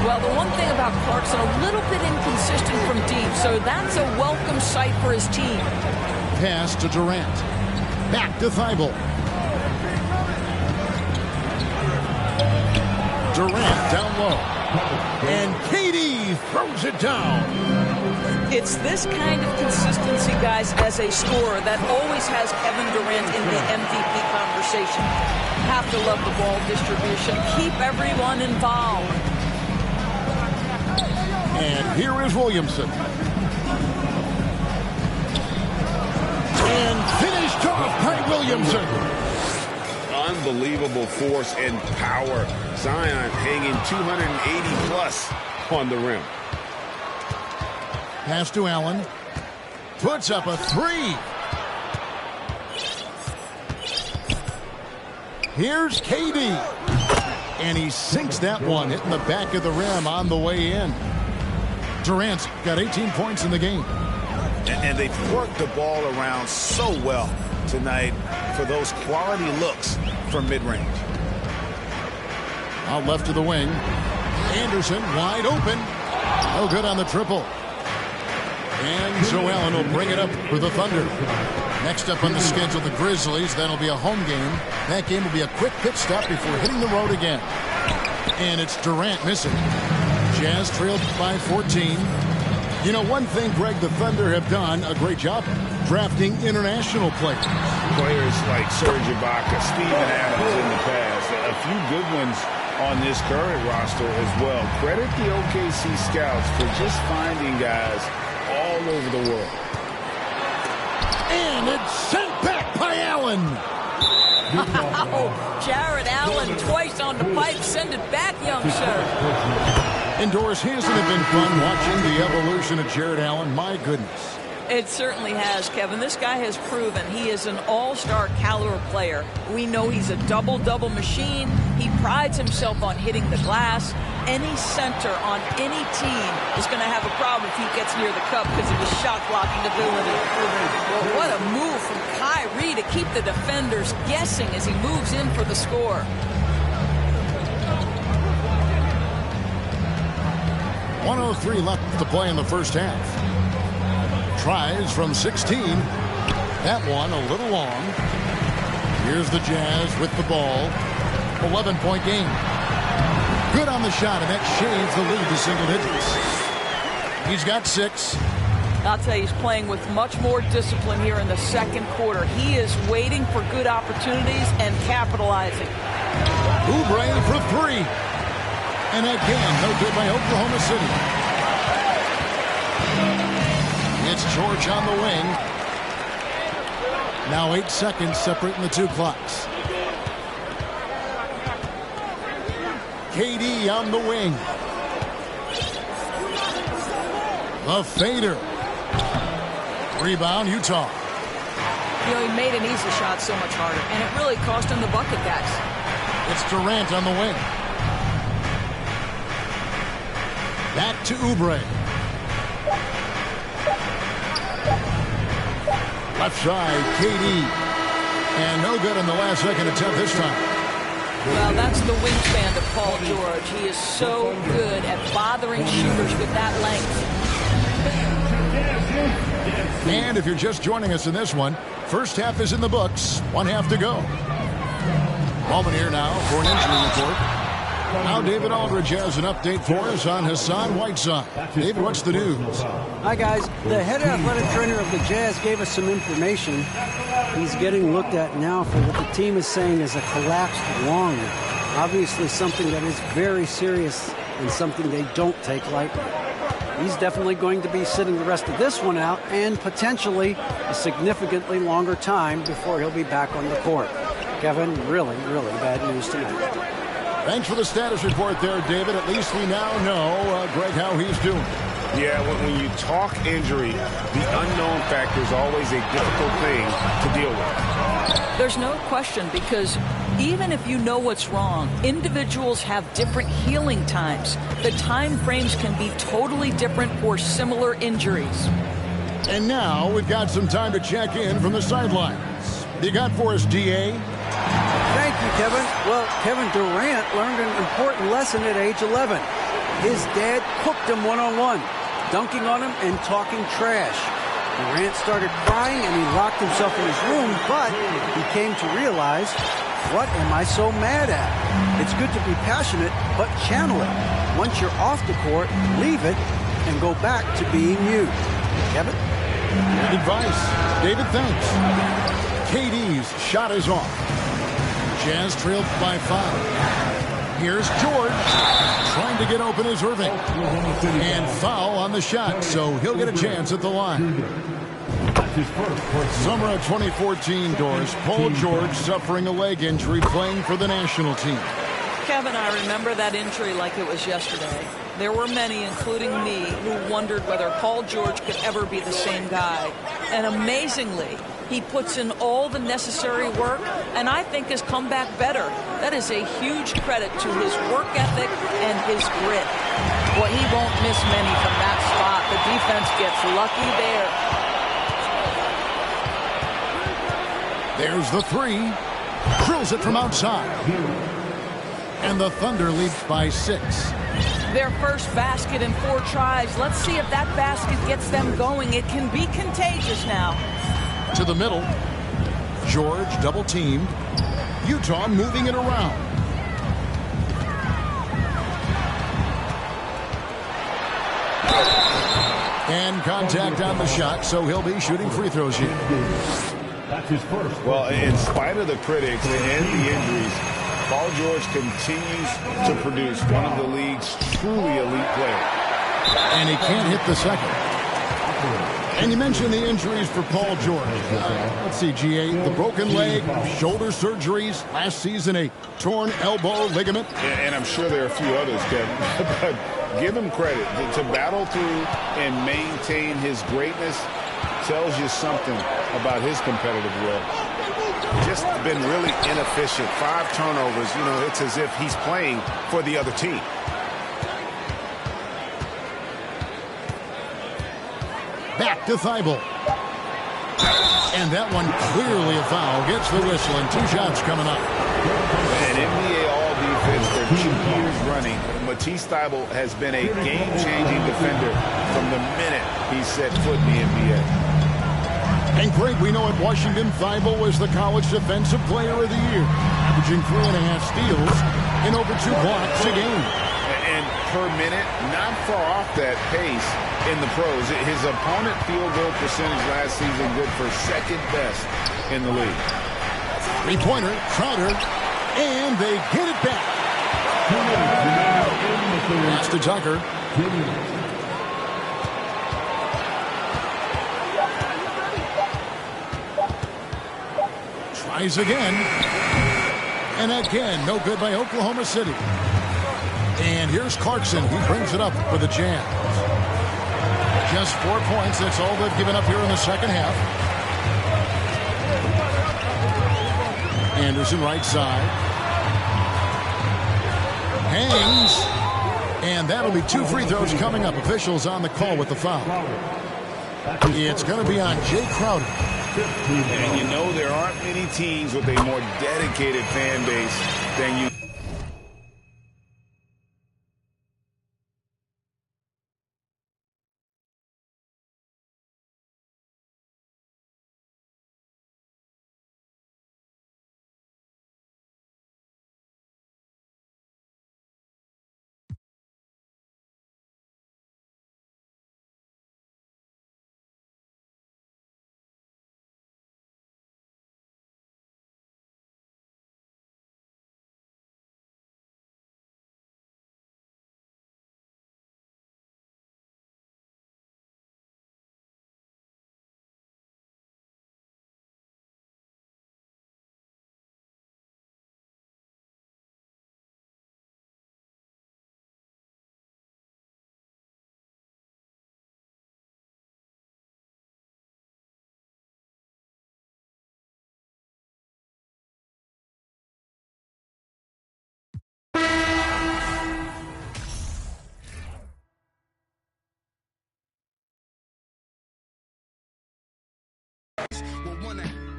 Speaker 9: Well, the one thing about Clarkson, a little bit inconsistent from deep, so that's a welcome sight for his team.
Speaker 8: Pass to Durant. Back to Thibault. Durant down low. And KD throws it down.
Speaker 9: It's this kind of consistency, guys, as a scorer that always has Kevin Durant in the MVP conversation. Have to love the ball distribution. Keep everyone involved.
Speaker 8: And here is Williamson. And finished off by Williamson.
Speaker 10: Unbelievable force and power. Zion hanging 280 plus on the rim.
Speaker 8: Pass to Allen. Puts up a three. Here's KD. And he sinks that one, hitting the back of the rim on the way in. Durant's got 18 points in the game.
Speaker 12: And they've worked the ball around so well tonight for those quality looks from mid-range.
Speaker 8: Out left to the wing. Anderson wide open. No good on the triple. And Joe Allen will bring it up for the Thunder. Next up on the schedule, the Grizzlies. That'll be a home game. That game will be a quick pit stop before hitting the road again. And it's Durant missing. Jazz trailed by 14. You know, one thing, Greg, the Thunder have done a great job drafting international players.
Speaker 10: Players like Serge Ibaka, Steven Adams in the past. A few good ones on this current roster as well. Credit the OKC scouts for just finding guys all over the world.
Speaker 8: And it's sent back by Allen.
Speaker 9: Wow, Jared Allen twice on the pipe. Send it back, young sir.
Speaker 8: Indoors, hasn't it been fun watching the evolution of Jared Allen? My goodness.
Speaker 9: It certainly has, Kevin. This guy has proven he is an all-star caliber player. We know he's a double-double machine. He prides himself on hitting the glass. Any center on any team is going to have a problem if he gets near the cup because of his shot-blocking ability. Well, what a move from Kyrie to keep the defenders guessing as he moves in for the score.
Speaker 8: .103 left to play in the first half. Tries from 16. That one a little long. Here's the Jazz with the ball. 11-point game. Good on the shot, and that shaves the lead to single digits. He's got 6.
Speaker 9: I'll tell you, he's playing with much more discipline here in the second quarter. He is waiting for good opportunities and capitalizing.
Speaker 8: Oubre for 3. And again, no good by Oklahoma City. It's George on the wing. Now 8 seconds separating the two clocks. KD on the wing. The fader. Rebound, Utah.
Speaker 9: You know, he made an easy shot so much harder, and it really cost him the bucket, guys.
Speaker 8: It's Durant on the wing. Back to Oubre. Left side, KD. And no good in the last second attempt this time.
Speaker 9: Well, that's the wingspan of Paul George. He is so good at bothering shooters with that length.
Speaker 8: And if you're just joining us in this one, first half is in the books. 1 half to go. Moment here now for an injury report. Now David Aldridge has an update for us on Hassan Whiteside. David, what's the news?
Speaker 11: Hi, guys. The head athletic trainer of the Jazz gave us some information. He's getting looked at now for what the team is saying is a collapsed lung. Obviously something that is very serious and something they don't take lightly. He's definitely going to be sitting the rest of this one out and potentially a significantly longer time before he'll be back on the court. Kevin, really, really bad news tonight.
Speaker 8: Thanks for the status report there, David. At least we now know, Greg, how he's doing.
Speaker 10: Yeah, when you talk injury, the unknown factor is always a difficult thing to deal with.
Speaker 9: There's no question, because even if you know what's wrong, individuals have different healing times. The time frames can be totally different for similar injuries.
Speaker 8: And now we've got some time to check in from the sidelines. You got for us, D.A.?
Speaker 11: Thank you, Kevin. Well, Kevin Durant learned an important lesson at age 11. His dad cooked him one-on-one, dunking on him and talking trash. Durant started crying and he locked himself in his room, but he came to realize, what am I so mad at? It's good to be passionate, but channel it. Once you're off the court, leave it and go back to being you. Kevin?
Speaker 8: Good advice. David, thanks. KD's shot is off. Jazz trailed by 5. Here's George. Trying to get open is Irving. And foul on the shot, so he'll get a chance at the line. Summer of 2014, Doris. Paul George suffering a leg injury playing for the national team.
Speaker 9: Kevin, I remember that injury like it was yesterday. There were many, including me, who wondered whether Paul George could ever be the same guy. And amazingly, he puts in all the necessary work, and I think has come back better. That is a huge credit to his work ethic and his grit. Well, he won't miss many from that spot. The defense gets lucky there.
Speaker 8: There's the 3. Drills it from outside. And the Thunder leads by 6.
Speaker 9: Their first basket in 4 tries. Let's see if that basket gets them going. It can be contagious now.
Speaker 8: To the middle. George double-teamed. Utah moving it around. And contact on the shot, so he'll be shooting free throws here.
Speaker 4: That's his first.
Speaker 12: Well, in spite of the critics and the injuries, Paul George continues to produce one of the league's truly elite players.
Speaker 8: And he can't hit the second. And you mentioned the injuries for Paul George. Let's see, GA, the broken leg, shoulder surgeries, last season a torn elbow ligament.
Speaker 12: And I'm sure there are a few others, Kevin. But give him credit. To battle through and maintain his greatness tells you something about his competitive will. Just been really inefficient. 5 turnovers. You know, it's as if he's playing for the other team.
Speaker 8: Back to Thibault. And that one clearly a foul. Gets the whistle and 2 shots coming up.
Speaker 12: An NBA All-Defense for 2 years running. Matisse Thybulle has been a game-changing defender from the minute he set foot in the NBA.
Speaker 8: And Greg, we know at Washington, Thybulle was the College Defensive Player of the Year, averaging 3.5 steals and over 2 blocks a game.
Speaker 12: And per minute, not far off that pace in the pros. His opponent field goal percentage last season good for 2nd best in the league.
Speaker 8: 3-pointer, Crowder, and they get it back. Pass to Tucker. Tries again. And again, no good by Oklahoma City. And here's Clarkson. He brings it up for the Jazz. Just 4 points. That's all they've given up here in the second half. Anderson right side. Hangs. And that'll be 2 free throws coming up. Officials on the call with the foul. It's going to be on Jay Crowder.
Speaker 12: And you know there aren't many teams with a more dedicated fan base than you.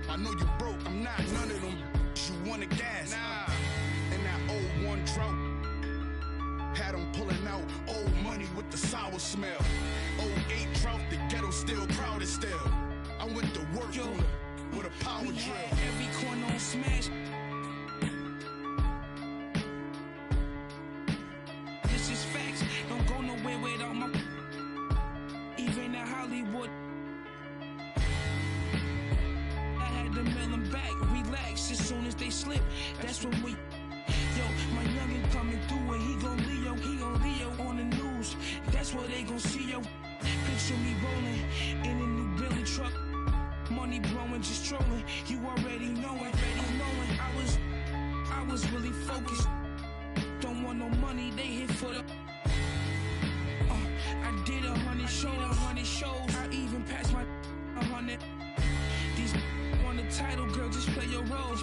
Speaker 13: I know you broke, I'm not none of them. You want a gas, and that old one drought had them pulling out old money with the sour smell. 08 drought, the ghetto still crowded still. I went to work with a power drill. Every corner on smash. This is facts. Don't go nowhere without my. Even at Hollywood. To mail them back, relax as soon as they slip. That's when we. Yo, my youngin' coming through and he gon' Leo on the news. That's what they gon' see, yo. Picture me rolling in a new Billy truck. Money blowing, just trolling. You already know it. I was really focused. Don't want no money, they hit for the. I did 100 shows. I even passed my 100. These on the title, girl, just play your role.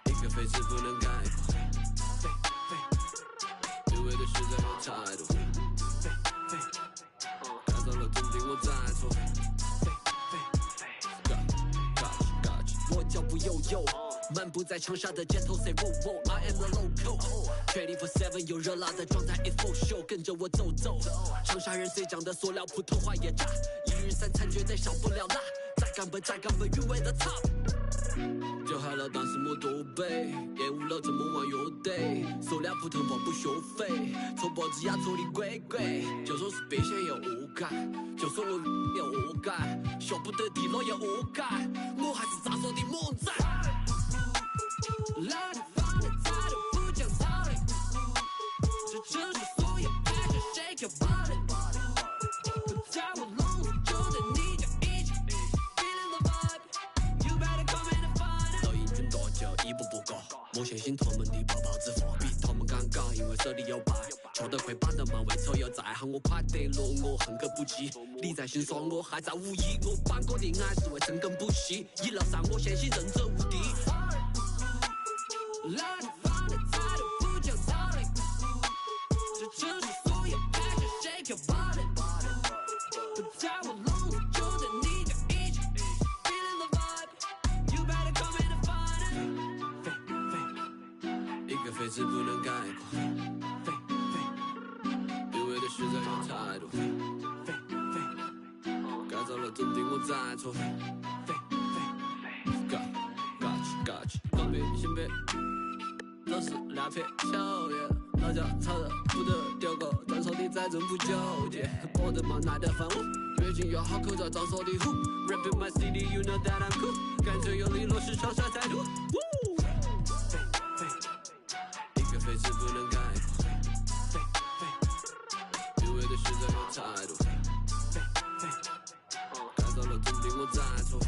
Speaker 14: 一个废字不能概括，对为的事在有态度，改造了肯定我在错。我脚步悠悠，漫步在长沙的街头 ，say wo wo，I am the local。24/7有热辣的状态 ，it's for show， 跟着我走走。长沙人虽讲的塑料普通话也炸，一日三餐绝对少不了辣，再干本韵味的操。就害了当时没多背，厌恶了这么玩乐队，塑料普通话不学费，错脖子压错的鬼鬼，就算是变现也恶改，就算我也恶改，学不得地了也恶改，我还是咋说的猛仔。老地方的态度不讲道理，这城市所有 passion shake your body， 不在我笼子就在你家一起 feeling the vibe， you better come in and find it。 老英俊多久一步步过，莫相信他们的泡泡之火，比他们敢搞，因为手里有牌，球队会板的嘛，为错又再喊我快得落，我恨个不羁，你在心酸我还在无意，我办过的爱是为深耕不息，1到3我相信人者无敌。老地方的态度不讲道理，这城市所有 passion shake your body， 不在我笼子就在你家一起 feeling the vibe， you better come in and find it。 一个废字不能概括，对为的事在有态度，改造了真的我在错。Got you，当兵先别。都是2片秋叶，老家炒的不得丢狗，张手的再真不纠结，我的妈耐得烦我，越近越好口罩张手的虎 ，Rapping my city you know that I'm cool， 干脆用力落实长沙态度。一个废字不能概括，对为的事在有态度，改造了真的我在错。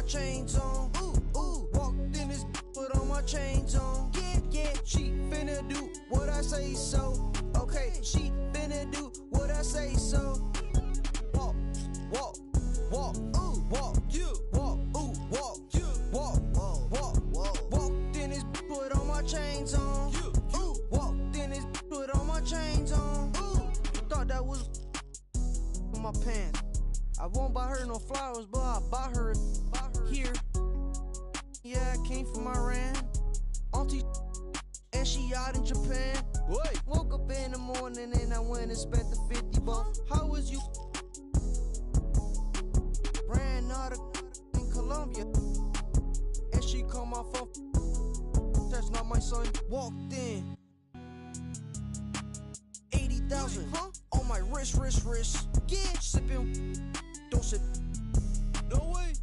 Speaker 7: Chains on, walked in this, put on my chains on. Yeah, she finna do what I say so. Okay, she finna do what I say so. Walk, walk, walk, walk, walk, walk, walk. Walked in this, put on my chains on. Walked in this, put on my chains on. Thought that was my pants. I won't buy her no flowers, but I buy her here. Yeah, I came from Iran. Auntie, and she out in Japan. Wait. Woke up in the morning and I went and spent the 50 bucks. How was you? Ran out in Colombia. And she called my phone. That's not my son. Walked in. 80,000 on my wrist. Yeah, sipping. Don't sip. No way.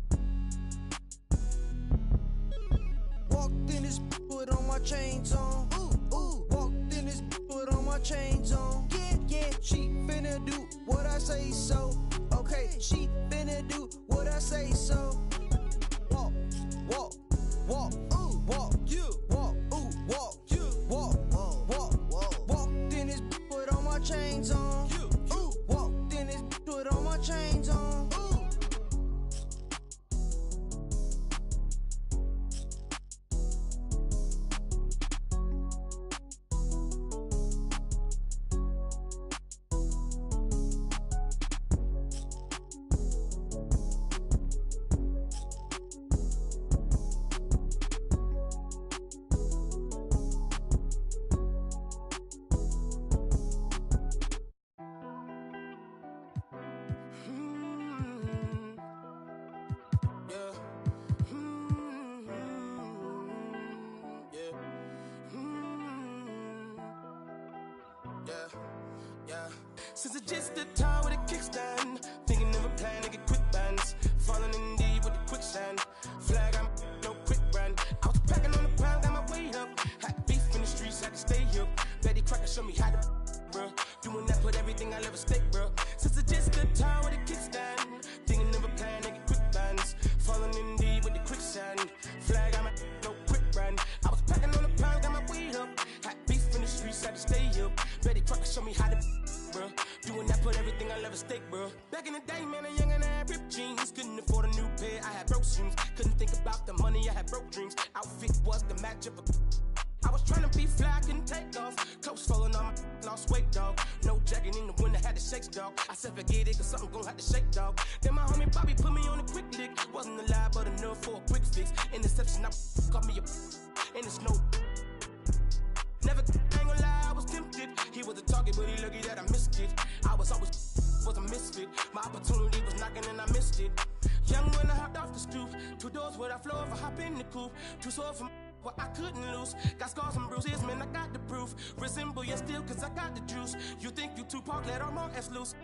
Speaker 7: Walked in this, put on my chains on. Walked in this, put on my chains on. Yeah, she finna do what I say so. Okay, she finna do what I say so. Walk, walk, walk, walk, walk, walk, walk. Walked in this, put on my chains on. Walked in this, put on my chains on.
Speaker 15: Since it's just the time with a kickstand, thinking of a plan to get quick bands, falling in deep with the quicksand. Flag, I'm no quick brand. I was packing on the pound, got my weight up. Had beef in the streets, had to stay up. Betty Crocker showed me how to, bro. Doing that, put everything I love at stake, bro. Since it's just the time with a kickstand, thinking of a plan to get quick bands, falling in deep with the quicksand. Flag, I'm no quick brand. I was packing on the pound, got my weight up. Had beef in the streets, had to stay up. Betty Crocker showed me how to, bro. Doing that, put everything I love at stake, bro. Back in the day, man, a young and I had ripped jeans. Couldn't afford a new pair, I had broke shoes. Couldn't think about the money, I had broke dreams. Outfit was the match of a. I was trying to be fly, couldn't take off. Clothes falling on my lost weight, dog. No jacket in the winter, had to shake, dog. I said forget it, cause something gon' have to shake, dog. Then my homie Bobby put me on a quick lick. Wasn't alive, but enough for a quick fix. Interception, I got me a. And it's no. Never, ain't gonna lie, I was tempted. He was a target, but he lucky that I missed it. I was always was a misfit. My opportunity was knocking and I missed it. Young when I hopped off the stoop. 2 doors where I floor if I hop in the coupe. Too sore from what I couldn't lose. Got scars and bruises, man, I got the proof. Resemble you still, cause I got the juice. You think you Tupac, let all more S loose.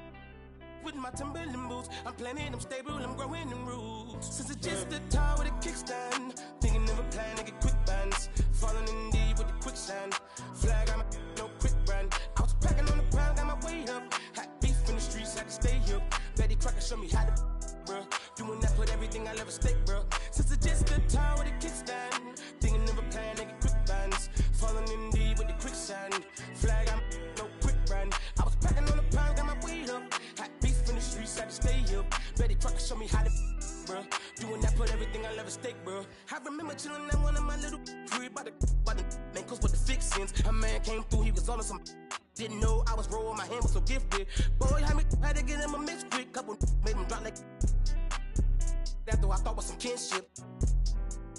Speaker 15: With my Timberland boots, I'm planning, I'm stable, I'm growing in roots. Since it's just the time with a kickstand, thinking of a plan to get quick bands, falling in deep with the quicksand. Flag, I'm no quick brand. I was packing on the pound, got my weight up. Had beef in the streets, had to stay up. Betty Crocker showed me how to, bro. Doing that, put everything I love at stake, bro. Since it's just the time with a kickstand, thinking of a plan to get quick bands, falling in deep with the quicksand. Flag, I'm no quick brand. I was packing on the pound, got my weight up. Had beef in the streets, had to stay up. Betty Crocker showed me how to, bro. Doing that, put everything I love at stake, bro. I remember chilling at one of my little crib by the man, cause with the fixins. A man came through, he was on some. Didn't know I was rolling, my hand was so gifted. Boy, had to get him a mix quick. Couple made him drop like. That though I thought was some kinship.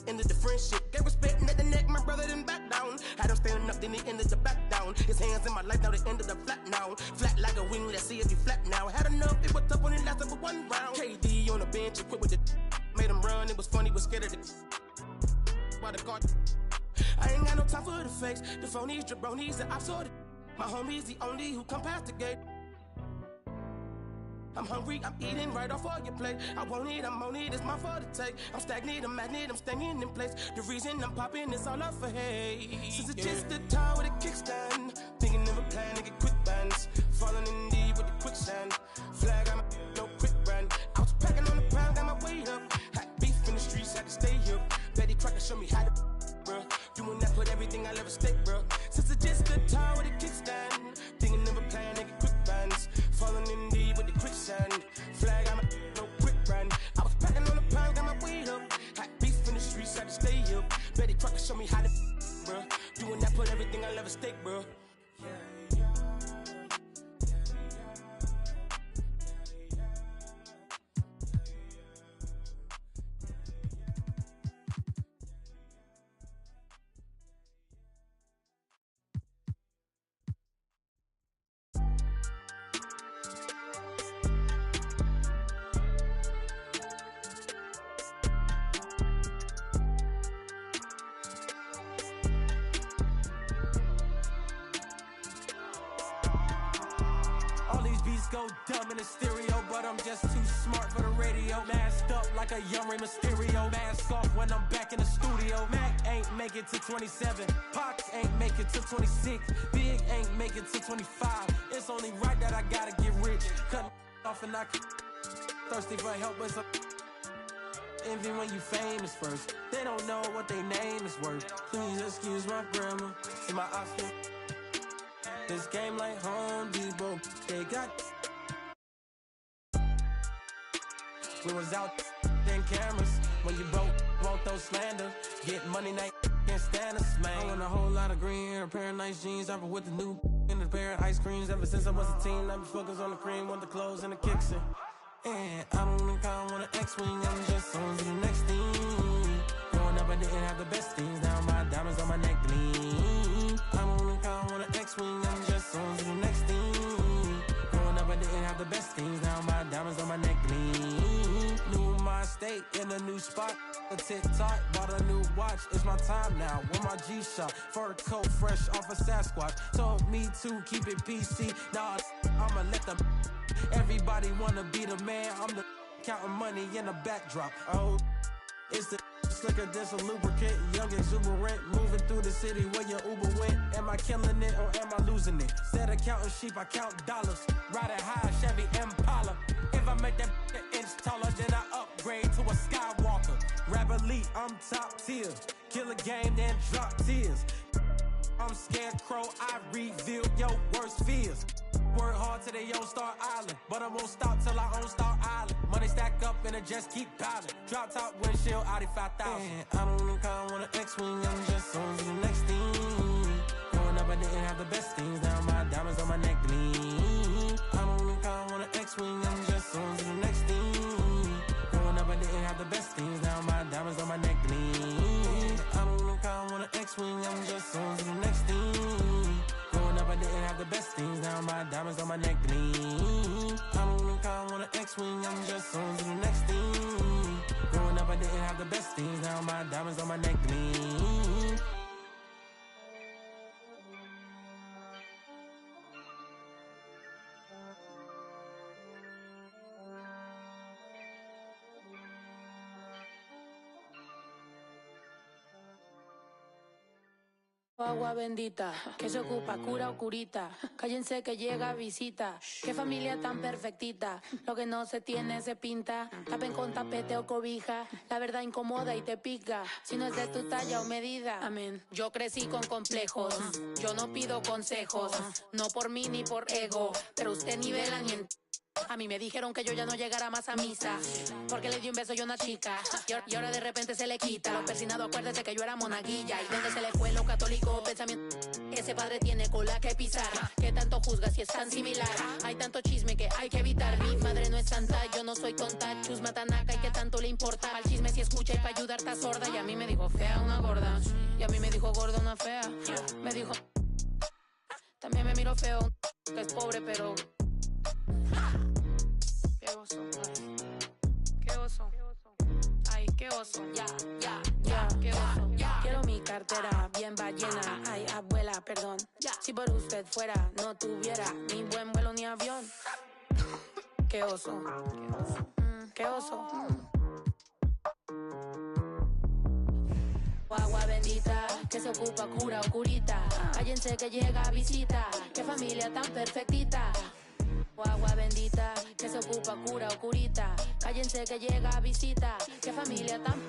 Speaker 15: Ended the friendship, gave respect at the neck, my brother didn't back down. Had him standing up, then he ended the back down. His hands in my life, now they ended the flat now. Flat like a wing, let's see if he flat now. Had enough, it was tough when it lasted for 1 round. KD on the bench, equipped with the made him run, it was funny, was scared of the by the guard. I ain't got no time for the fakes, the phonies, jabronis, the ops ordered. My homie's the only who come past the gate. I'm hungry, I'm eating right off all your plate. I won't eat, I'm on it, it's my fault to take. I'm stagnant, I'm magnet, I'm staying in place. The reason I'm popping is all up for hate. Since it's just the time with a kickstand, thinking of a plan to get quick bands, falling in deep with the quicksand. Flag, I'm no quick brand. I was packing on the pound, got my weight up. Had beef in the streets, had to stay up. Betty Crocker showed me how to, bro. Doing that, put everything I love at stake, bro. Since it's just the time with a kickstand, thinking of a plan to get quick bands, falling in deep with the quicksand. Flag, I'm no quick brand. I was packing on the pound, got my weight up. Had beef in the streets, had to stay up. Betty Crocker showed me how to, bro. Doing that, put everything I love at stake, bro.
Speaker 16: Go dumb in the stereo, but I'm just too smart for the radio. Masked up like a young Rey Mysterio. Mask off when I'm back in the studio. Mac ain't make it to 27. Pac ain't make it to 26. Big ain't make it to 25. It's only right that I gotta get rich. Cut off and I thirsty for help, but some envy when you famous first. They don't know what their name is worth. Please excuse my grammar. See my option. This game like Home Depot. They got. We was out in cameras when you broke, won't throw slander. Get money, night can't stand us, man. I want a whole lot of green hair, a pair of nice jeans. I've been with the new and a pair of ice creams ever since I was a teen. I've been focused on the cream, want the clothes and the kicks in. And I don't think I want an X-wing, I'm just on to the next thing. Growing up, I didn't have the best things. Now my diamonds on my neck gleam. I don't think I want an X-wing, I'm just on to the next thing. Growing up, I didn't have the best things. Now my diamonds on my neck gleam. New my state in a new space. spot, a TikTok, bought a new watch. It's my time now. With my G-Shock, fur coat fresh off a Sasquatch. Told me to keep it PC. Nah, I'ma let them. Everybody wanna be the man. I'm the counting money in the backdrop. Oh, it's the slicker than a lubricant. Young exuberant, moving through the city where your Uber went. Am I killing it or am I losing it? Instead of counting sheep, I count dollars. Riding high, Chevy Impala. If I make that an inch taller, then I upgrade to a Skywalker. Rap elite, I'm top tier. Kill a game, then drop tears. I'm Scarecrow, I reveal your worst fears. Work hard till they own Star Island, but I won't stop till I own Star Island. Money stack up and it just keep piling. Drop top windshield, Audi 5000. I don't look how I want an X-Wing, I'm just on to the next thing. Growing up I didn't have the best things, now my diamonds on my neck gleam. I don't look how I want an X-Wing, I'm just on to the next thing. Growing up I didn't have the best things, now my diamonds on my neck gleam. I don't look how I want an X-Wing, I'm just on to the next thing. Growing up I didn't have the best things, now my diamonds on my neck gleam. I don't look how I want an X-Wing, I'm just on to the next thing. Growing up I didn't have the best things, now my diamonds on my neck gleam.
Speaker 17: Agua bendita, que se ocupa, cura o curita. Cállense que llega visita. Qué familia tan perfectita. Lo que no se tiene se pinta. Tapen con tapete o cobija. La verdad incomoda y te pica. Si no es de tu talla o medida. Amén. Yo crecí con complejos. Yo no pido consejos. No por mí ni por ego. Pero usted nivela ni en... A mí me dijeron que yo ya no llegara más a misa porque le di un beso yo a una chica y ahora de repente se le quita. Lo persinado, acuérdese que yo era monaguilla. ¿Y dónde se le fue lo católico? Pensamiento. Ese padre tiene cola que pisar. ¿Qué tanto juzga si es tan similar? Hay tanto chisme que hay que evitar. Mi madre no es santa, yo no soy tonta. Chusma tanaca y qué tanto le importa. Al chisme si escucha y para ayudar está sorda. Y a mí me dijo fea una gorda. Y a mí me dijo gorda una fea. Me dijo... También me miró feo que es pobre pero... Qué oso, ay, qué oso, ay, qué oso, ya, qué oso, quiero mi cartera bien ballena, ay, abuela, perdón, si por usted fuera, no tuviera ni buen vuelo ni avión, qué oso, qué oso, agua bendita, que se ocupa, cura o curita, cállense que llega visita, qué familia tan perfectita. Agua bendita, que se ocupa, cura o curita. Cállense que llega visita. Qué familia tan...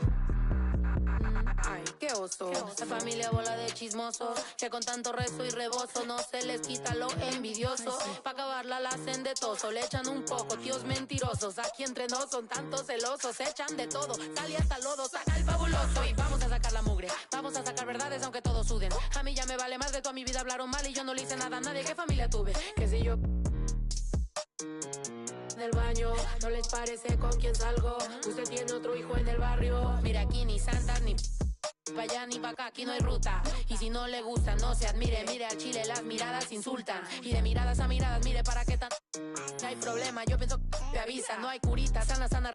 Speaker 17: Ay, qué oso. La familia bola de chismosos que con tanto rezo y rebozo no se les quita lo envidioso. Pa' acabarla la hacen de toso. Le echan un poco, tíos mentirosos. Aquí entre nos son tantos celosos. Se echan de todo, sale hasta lodo. Saca el fabuloso y vamos a sacar la mugre. Vamos a sacar verdades aunque todos suden. A mí ya me vale más de toda mi vida hablaron mal y yo no le hice nada a nadie. ¿Qué familia tuve? Que si yo... del baño, ¿no les parece con quién salgo? Usted tiene otro hijo en el barrio. Mira aquí ni santas ni pa' allá ni pa' acá, aquí no hay ruta. Y si no le gusta, no se admire. Mire al chile, las miradas insultan. Y de miradas a miradas, mire para qué tan... hay problema, yo pienso que te avisa. No hay curita, sana.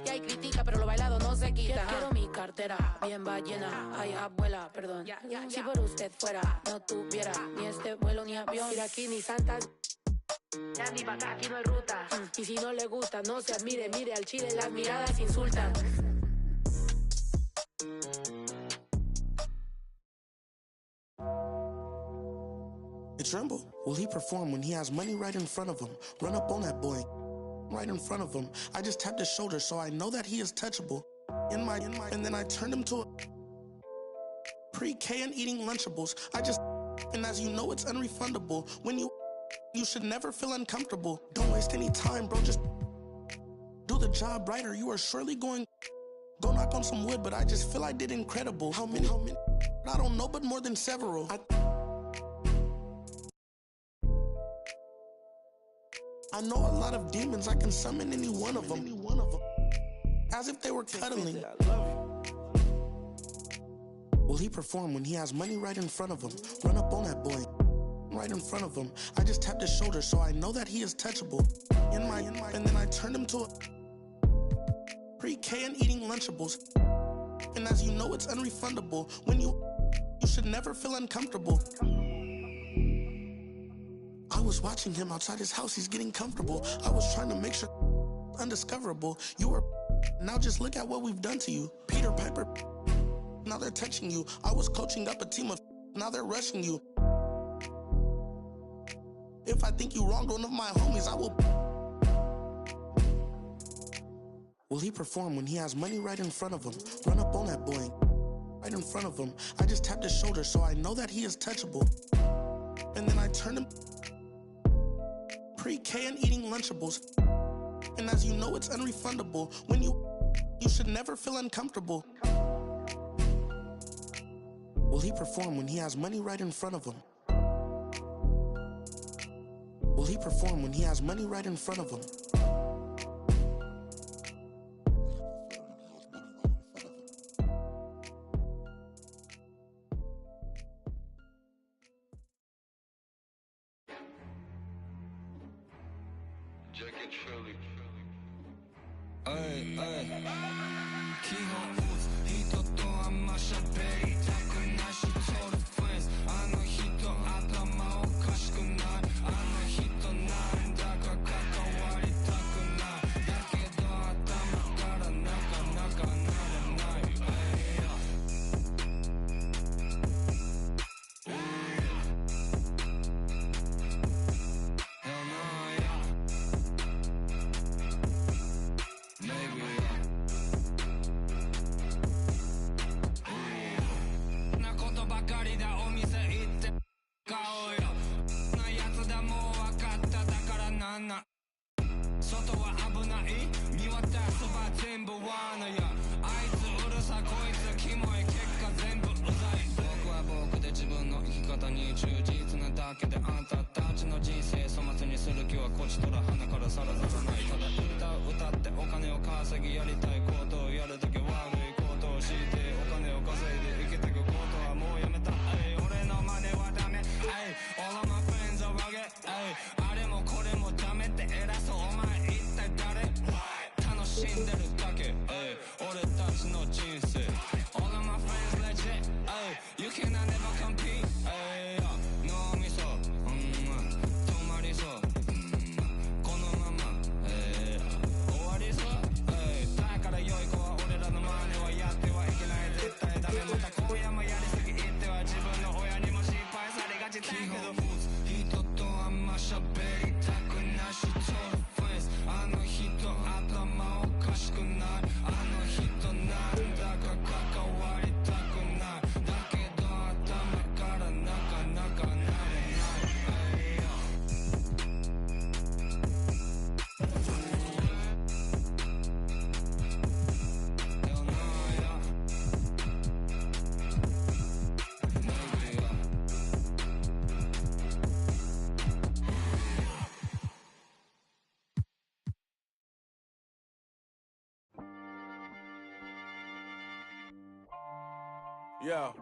Speaker 17: Y hay critica, pero lo bailado no se quita. Quiero mi cartera bien ballena. Ay, abuela, perdón. Si por usted fuera, no tuviera ni este vuelo ni avión. Mira aquí ni santas... ya ni pa' acá, aquí no hay ruta. Y si no le gusta, no se admire. Mire al chile, las miradas insultan.
Speaker 18: It's Tremble. Will he perform when he has money right in front of him? Run up on that boy, right in front of him. I just tapped his shoulder, so I know that he is touchable. And then I turned him to a pre-K and eating Lunchables. And as you know, it's unrefundable. When you should never feel uncomfortable. Don't waste any time, bro. Just do the job right, or you are surely going. Go knock on some wood, but I just feel I did incredible. How many? I don't know, but more than several. I know a lot of demons. I can summon any one of them. As if they were cuddling. Will he perform when he has money right in front of him? Run up on that boy. Right in front of him. I just tapped his shoulder, so I know that he is touchable. And then I turned him to a pre-K and eating Lunchables. And as you know, it's unrefundable. When you should never feel uncomfortable. I was watching him outside his house. He's getting comfortable. I was trying to make sure undiscoverable. You were. Now just look at what we've done to you. Peter Piper. Now they're touching you. I was coaching up a team of. Now they're rushing you. If I think you wronged one of my homies, I will. Will he perform when he has money right in front of him? Run up on that boy, right in front of him. I just tapped his shoulder so I know that he is touchable. And then I turned him pre-K and eating Lunchables. And as you know, it's unrefundable. When you should never feel uncomfortable. Will he perform when he has money right in front of him? Will he perform when he has money right in front of him?
Speaker 19: Yeah,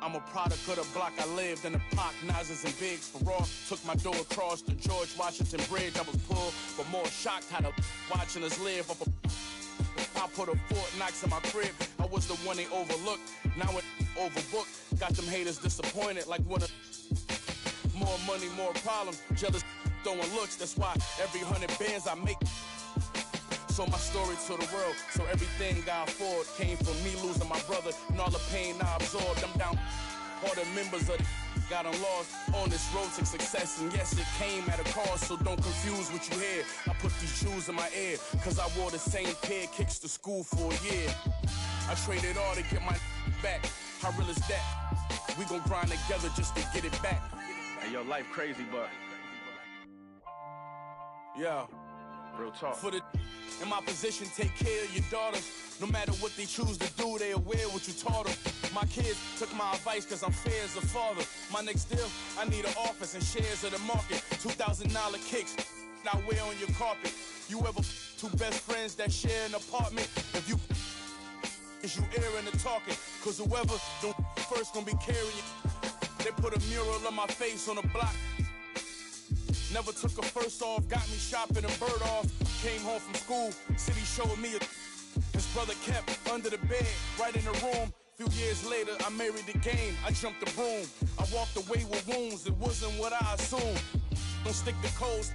Speaker 19: I'm a product of the block I lived in. The Pac, Nazis, and Biggs for raw. Took my door across the George Washington Bridge. I was pulled, but more shocked how the watching us live up a. I put a Fort Knox in my crib. I was the one they overlooked. Now it overbooked. Got them haters disappointed like when more money, more problems. Jealous throwing looks. That's why every 100 bands I make. So my story to the world, so everything I afford came from me losing my brother and all the pain I absorbed. I'm down, all the members of the got lost on this road to success, and yes, it came at a cost, so don't confuse what you hear. I put these shoes in my ear, cause I wore the same pair of kicks to school for a year. I traded all to get my back. How real is that? We gon' grind together just to get it back.
Speaker 20: Hey, yo, life crazy, but
Speaker 19: yeah,
Speaker 20: real talk.
Speaker 19: For the in my position, take care of your daughters. No matter what they choose to do, they aware what you taught them. My kids took my advice cause I'm fair as a father. My next deal, I need an office and shares of the market. $2,000 kicks, now wear on your carpet. You ever two best friends that share an apartment? If you is you airing the talking, cause whoever don't first gonna be carrying you. They put a mural on my face on the block. Never took a first off, got me shopping and bird off. Came home from school, city showed me a brother kept under the bed, right in the room. Few years later, I married the game. I jumped the broom. I walked away with wounds. It wasn't what I assumed. Don't stick to codes,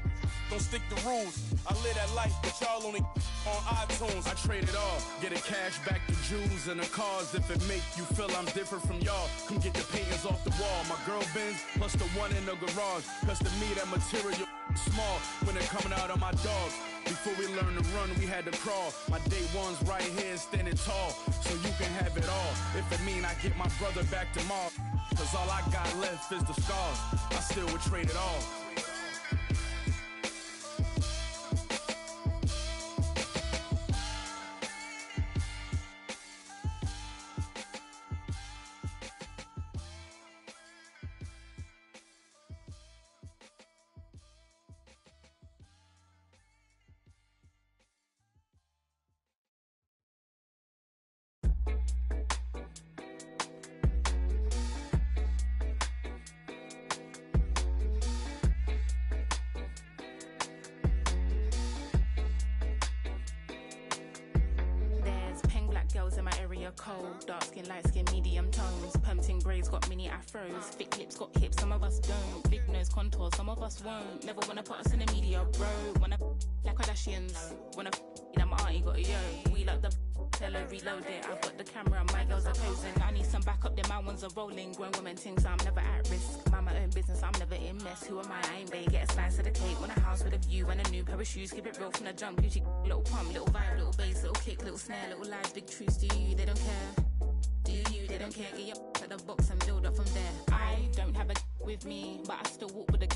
Speaker 19: don't stick to rules. I live that life, but y'all only on iTunes. I trade it all, get a cash back to Jews and the cars. If it make you feel I'm different from y'all, come get the paintings off the wall. My girl Benz plus the one in the garage. Cause to me that material small when they're coming out on my dogs. Before we learned to run, we had to crawl. My day one's right here standing tall, so you can have it all. If it mean I get my brother back tomorrow, cause all I got left is the scars. I still would trade it all.
Speaker 21: Cold, dark skin, light skin, medium tones. Pumping braids got mini afros. Thick lips got hips, some of us don't. Big nose contour, some of us won't. Never wanna put us in the media, bro. Wanna like Kardashians. Wanna that my auntie got a yo. We like the tell her reload it. I've got the camera, my girls are posing. I need some backup, then my ones are rolling. Grown women things, I'm never at risk. Mind my own business, I'm never in mess. Who am I ain't bae. Get a slice of the cake. Want a house with a view and a new pair of shoes. Keep it real from the jump. Beauty, little pump, little vibe, little bass, little kick, little snare, little lies, big truths. Do you? They don't care. Do you? They don't care. Get your at the box and build up from there. I don't have a with me, but I still walk with a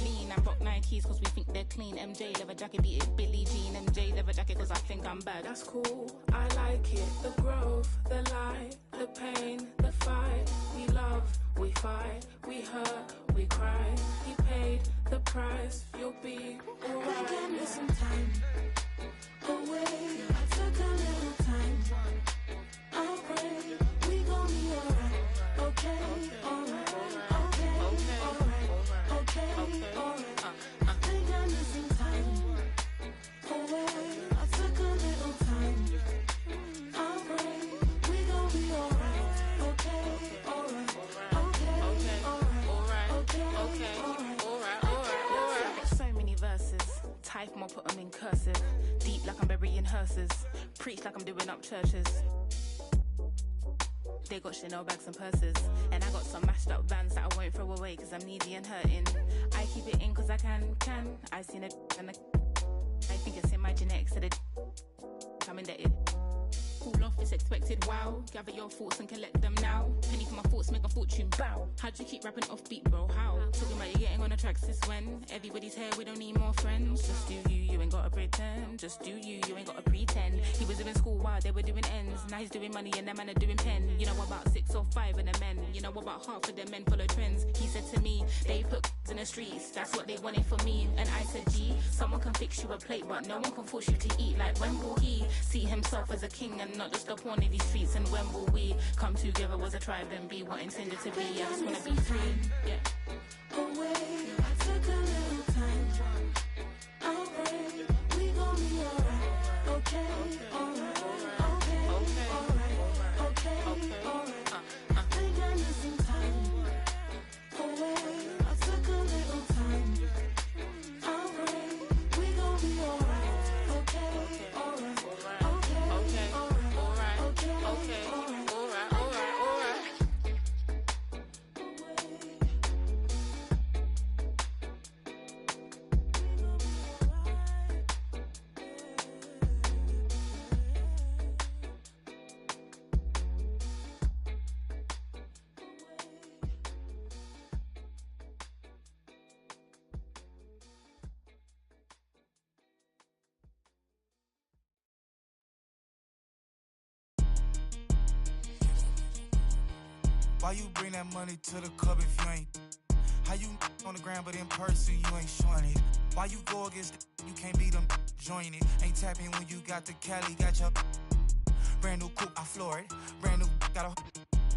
Speaker 21: lean. I rock Nikes cause we think they're clean. MJ leather jacket, beat it Billie Jean. MJ leather jacket cause I think I'm bad. That's cool, I like it. The growth, the light, the pain, the fight. We love, we fight, we hurt, we cry. He paid the price, you'll be alright.
Speaker 17: Give me some time away. I took a little time. I'll pray we gon' be alright. Okay, alright. Okay, alright. Okay, alright. Think I need some time away. I took a little time. I'll pray we gon' be alright. Okay, alright. Okay, alright. Okay, alright.
Speaker 21: I've got so many verses. Type more, put them in cursive. Deep like I'm burying hearses. Preach like I'm doing up churches. They got Chanel bags and purses. And I got some mashed up vans that I won't throw away cause I'm needy and hurting. I keep it in cause I can. I seen it and I think it's in my genetics that I'm indebted. Cool off, it's expected, wow. Gather your thoughts and collect them now. Penny for my thoughts, make a fortune, bow. How'd you keep rapping off beat, bro? How? Talking about you getting on the track since when? Everybody's here, we don't need more friends. Just do you, you ain't gotta pretend. Just do you, you ain't gotta pretend. He was doing school while they were doing ends. Now he's doing money and them men are doing pen. You know about 6 or 5 of the men. You know about half of the men follow trends. He said to me, they put in the streets. That's what they wanted for me. And I said, gee, someone can fix you a plate, but no one can force you to eat. Like when will he see himself as a king and not just a pawn in these streets? And when will we come together as a tribe and be what intended to be? I just wanna be free. Yeah.
Speaker 17: Away, I took a little time. I'll pray we gon' be alright. Okay, alright. Okay, alright. Okay, alright. I think I need some time away. I took a little time. I'll pray we gon' be alright. Okay, alright. Okay, alright. Okay, alright.
Speaker 22: Why you bring that money to the club if you ain't? How you on the ground but in person you ain't showing it? Why you go against you can't beat them, join it? Ain't tapping when you got the Cali, got your brand new coupe, I floor it. Brand new, got a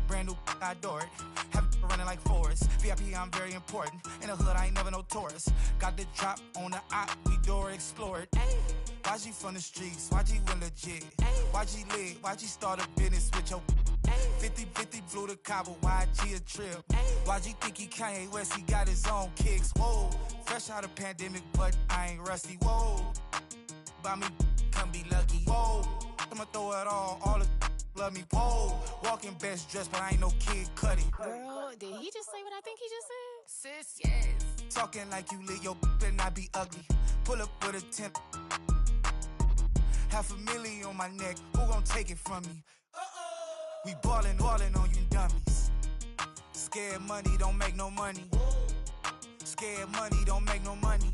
Speaker 22: brand new, I adore it. Have running like Forrest. VIP, I'm very important. In the hood, I ain't never no tourist. Got the drop on the op, we door explored. YG from the streets, YG went legit. YG lit, YG start a business with your 50-50 flew to Cabo, YG a trip. YG think he Kanye West, he got his own kicks. Whoa, fresh out of pandemic, but I ain't rusty. Whoa, by me, come be lucky. Whoa, I'ma throw it all the love me. Whoa, walking best dressed, but I ain't no Kid Cudi.
Speaker 2: Girl, did he just say what I think he just said? Sis, yes.
Speaker 22: Talking like you lit, your better not be ugly. Pull up with a 10. $500,000 on my neck, who gon' take it from me? We ballin' on you dummies. Scared money don't make no money. Scared money don't make no money.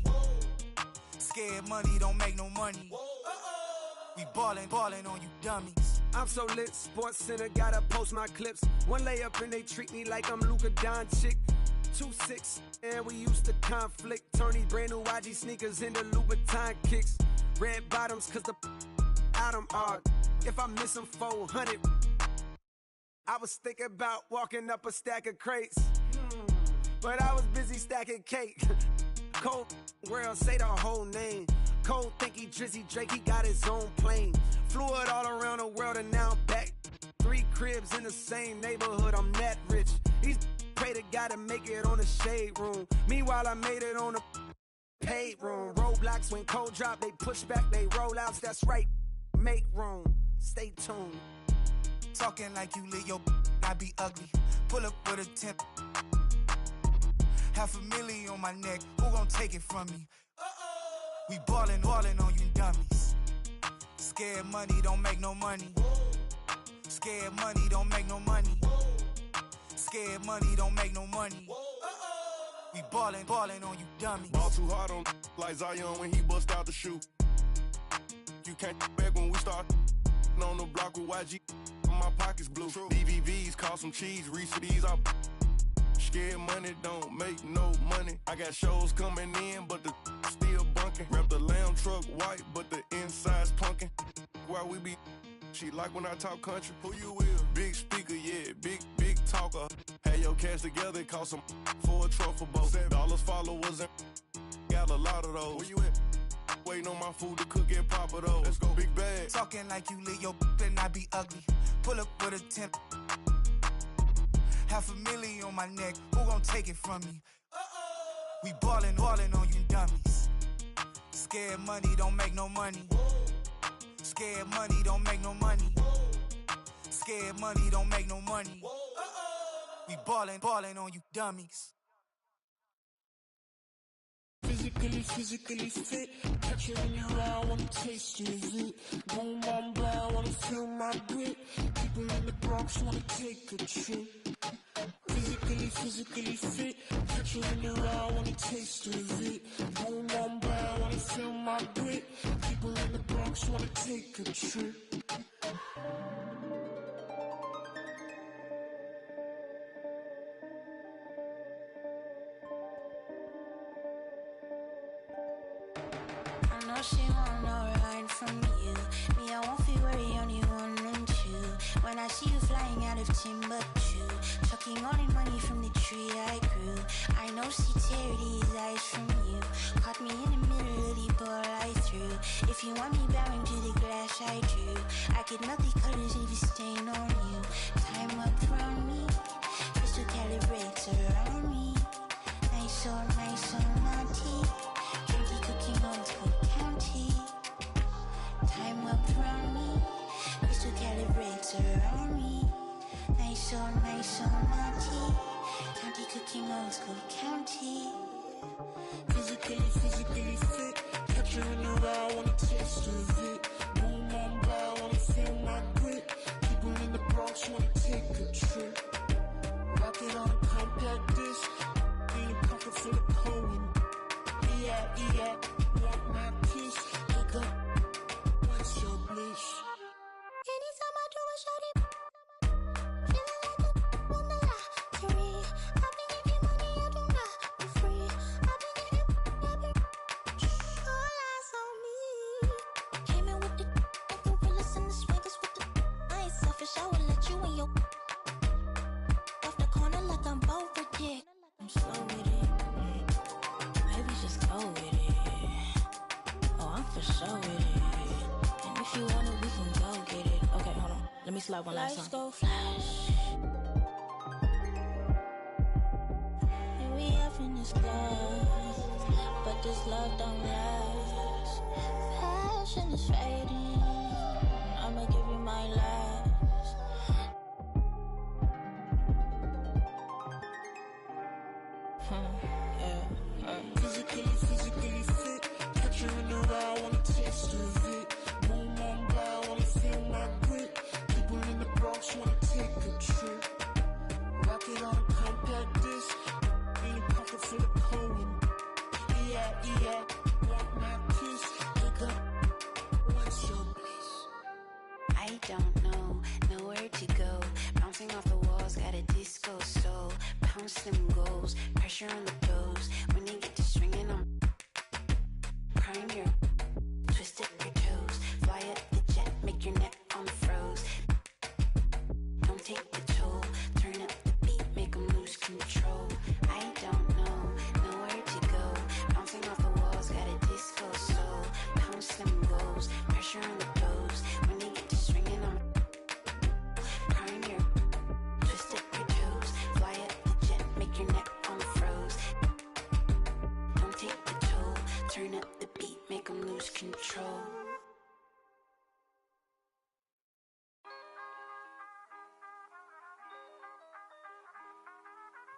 Speaker 22: Scared money don't make no money. We ballin' on you dummies.
Speaker 5: I'm so lit, Sports Center, gotta post my clips. One layup and they treat me like I'm Luka Doncic. 2-6, and we used to conflict. Turn these brand new YG sneakers into Louboutin kicks. Red bottoms, cause the Adam are. If I miss them 400, I was thinking about walking up a stack of crates. But I was busy stacking cake. Cold world, say the whole name. Cole think he Drizzy Drake, he got his own plane. Flew it all around the world and now I'm back. 3 cribs in the same neighborhood, I'm that rich. These pray to God to make it on the shade room. Meanwhile, I made it on the paid room. Roadblocks when cold drop, they push back, they roll outs, that's right. Make room, stay tuned.
Speaker 22: Talking like you lit, your not be ugly. Pull up with a 10. $500,000 on my neck, who gon' take it from me? We ballin' on you dummies. Scared money don't make no money. Scared money don't make no money. Scared money don't make no money. We ballin' on you dummies.
Speaker 23: Ball too hard on like Zion when he bust out the shoe. You can't back when we start on the block with YG. My pockets blue. DVVs cost some cheese. Reach for these up. Scared money don't make no money. I got shows coming in, but the still bunking. Wrap the lamb truck white, but the inside's punkin'. Why we be? She like when I talk country. Who you with? Big speaker, yeah, big talker. Had your cash together, cost some for a truffle boat. $7 followers and got a lot of those. Where you at? Waiting on my food to cook and pop it over. Let's go, big bag.
Speaker 22: Talking like you lit, your better not be ugly. Pull up with a 10. $500,000 on my neck, who gon' take it from me? We ballin' on you dummies. Scared money don't make no money. Scared money don't make no money. Scared money don't make no money. We ballin' on you dummies.
Speaker 15: Physically fit. Catch it in your eye, wanna taste of it. Boom, I'm blind, wanna feel my grit. People in the Bronx wanna take a trip. Physically fit. Catch it in your eye, wanna taste of it. Boom, I'm blind, wanna feel my grit. People in the Bronx wanna take a trip.
Speaker 17: She want no ride from you. Me, I won't feel worry, only one and two. When I see you flying out of Timbuktu, chucking all in money from the tree I grew. I know she tear these eyes from you. Caught me in the middle of the ball I threw. If you want me bowing to the glass I drew, I could melt the colors if you stain on you. Time up around me, crystal calibrates around me. Nice so naughty. Candy cooking on school county. Time up around me, crystal calibrates around me. Nice so naughty. Candy cooking on school county.
Speaker 15: Physically fit. Catch you in your eye, wanna taste of it. Boom, I'm blind, wanna feel my grit. People in the Bronx wanna take a trip. Rock it on a compact disc. In a pocket full of Cohen. Yeah, want my kiss. Look up, what's your bliss?
Speaker 17: Anytime I do a shawty, feeling like a wonder to me. I've been getting money, I do not for free. I've been getting all eyes on me. Came in with the gorillas and the swaggers with the. I ain't selfish, I will let you in your
Speaker 2: Peace, love on that
Speaker 17: Lights
Speaker 2: song.
Speaker 17: go flash. And we up in this club, but this love don't last. Passion is fading. I'ma give you my last.
Speaker 15: Physically fit. Catch you in the ride, wanna taste of it. Boom on by, wanna feel my grip. People in the Bronx wanna take a trip. Rock it on a compact disc. In a pocket full of coin. Yeah, want my kiss. Pick up, what's your bliss?
Speaker 1: I don't know, nowhere to go. Bouncing off the walls, got a disco soul. Pounce them goals, pressure on the toes. When they get to swinging on, prime your, twist up your toes. Fly up the jet, make your neck on froze. Don't take the toll, turn up the beat, make them lose control. I don't know, nowhere to go. Bouncing off the walls, got a disco soul. Pounce them goals, pressure on the toes. When they get to swinging on, prime your, twist up your toes. Fly up the jet, make your neck on froze. Don't take the toll, turn up the beat, make them lose control.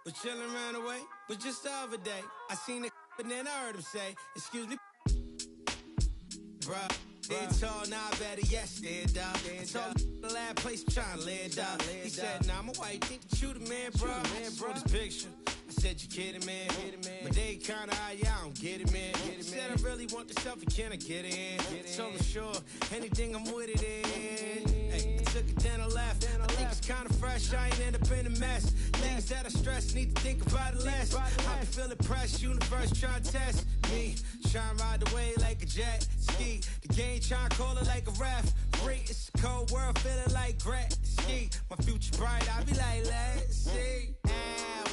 Speaker 7: Was chillin' around the way, but just the other day, I seen a but then I heard him say, excuse me, bruh. It's all now better, yes, dear dog. It's all the last place I'm trying to live, dog. He said, nah, I'm a white, think that you the man, bro. This picture. I said, you kidding, man? But they kinda high, yeah, I don't get it, man. He said, I really want the selfie, can I get it in? So I'm sure, anything I'm with it in. Hey, I took it, then I left. I think it's kinda fresh, I ain't end up in a mess. Things that I stress, need to think about it less. I be feeling pressed, universe trying to test me. Trying to ride the wave like a jet ski. The game trying to call it like a ref. It's a cold world, feeling like Gretzky. My future bright, I be like, let's see. Ow.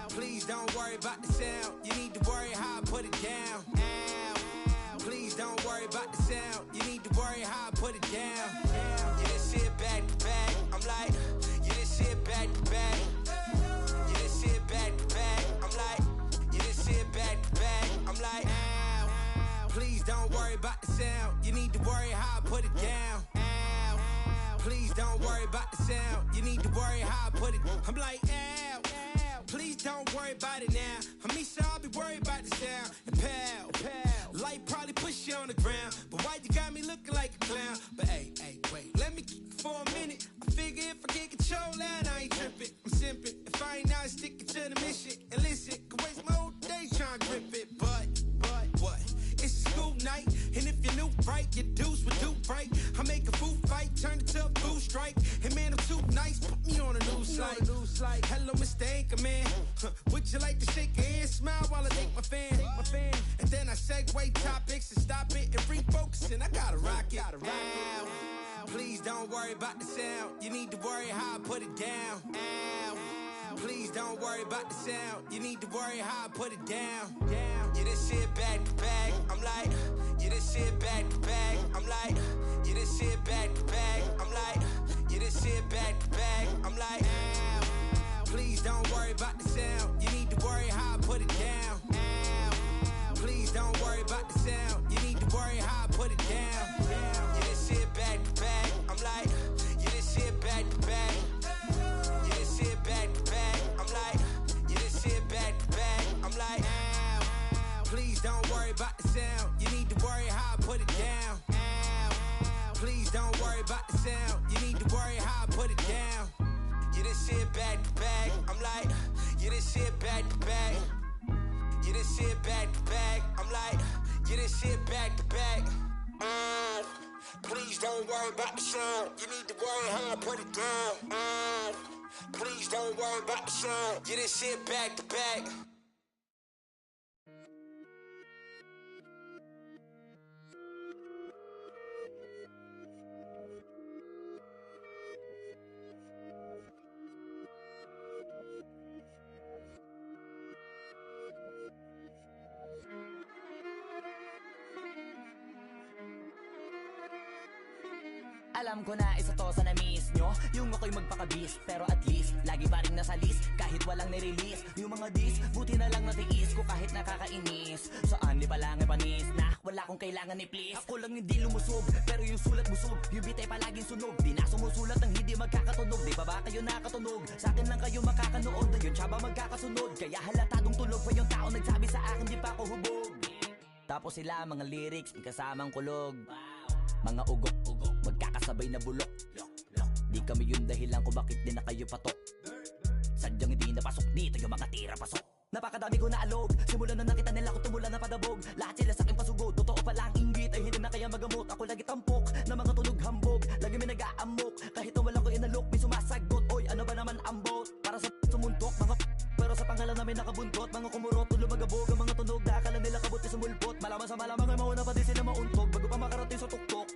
Speaker 7: Please don't worry about the sound. You need to worry how I put it down. Ow. Please don't worry about the sound. You need to worry how I put it down. You just see it back to back. I'm like, you just see it back to back. You just see it back to back. I'm like, you just see it back to back. I'm like, ow. Please don't worry about the sound. You need to worry how I put it down. Ow. Please don't worry about the sound. You need to worry how I put it. I'm like, ow. Please don't worry about it now. I mean, so I'll be worried about the sound. And pal, light probably push you on the ground. But why you got me looking like a clown? But hey, wait, let me keep it for a minute. I figure if I get control that, I ain't tripping. I'm simping. If I ain't not sticking to the mission. And listen, could waste my whole day trying to grip it. But what? It's a school night. And if you're new, right, your dudes would do right. I make a food fight, turn it to a food strike. And man, I'm too nice, put me on a news slide. Hello, Mr. Anchorman. Would you like to shake your hand, smile while I take my fan? And then I segue topics and stop it and refocus. And I gotta rock it. Ow. Please don't worry about the sound. You need to worry how I put it down. Ow. Please don't worry about the sound. You need to worry how I put it down. You just see it back to back. I'm like, you just see it back to back. I'm like, you just see it back to back. I'm like, you just see it back to back. I'm like, ow. Please don't worry about the sound. You need to worry how I put it down. Ow. Please don't worry about the sound. You need to worry how I put it down. You just see it back to back. I'm like, you just see it back to back. You just see it back to back. I'm like, you just see it back to back. I'm like, ow. Please don't worry about the sound. You need to worry how I put it down. Ow. Please don't worry about the sound. You need to worry how I put it down. You just see it back to back. I'm like, you just see it back to back. You just see it back to back. I'm like, you just see it back to back. Please don't worry about the sound. You need to worry how I put it down. Please don't worry about the sound. You just see it back to back.
Speaker 1: I
Speaker 3: Alam ko na isa to sa na-miss nyo, yung ako'y magpakabis. Pero at least, lagi pa rin nasa list, kahit walang nirelease. Yung mga dis, buti na lang natiis ko kahit nakakainis. Saan di pa lang panis na wala akong kailangan ni please. Ako lang hindi lumusog, pero yung sulat busog. Yung bitay palaging sunog, di na sumusulat ng hindi magkakatunog. Di ba kayo nakatunog? Sa akin lang kayo makakanood, na yun siya ba magkakasunod? Kaya halatadong tulog pa yung tao nagsabi sa akin di pa ako hubog. Tapos sila mga lyrics, may kasamang kulog. Mga ugok, magkakasabay na bulok. Di kami yung dahilan kung bakit di na kayo patok. Sadyang hindi napasok dito yung mga tira pasok. Napakadami ko na alog, simulan na nakita nila ko tumula na padabog. Lahat sila sa akin pasugod, totoo pala ang inggit ay hindi na kaya magamot. Ako lagi tampok, na mga tunog hambog. Lagi may nag-aamok, kahit na wala ko inalok. May sumasagot, oy ano ba naman ang bot? Para sa sumuntok, mga pero sa pangalan namin nakabuntot. Mga kumurot, tulo magabog, ang mga tunog. Nakakala nila kabuti sumulpot. Malaman sa malamang ay mauna pa din sila mauntog. Bago pa makarating sa tuktok,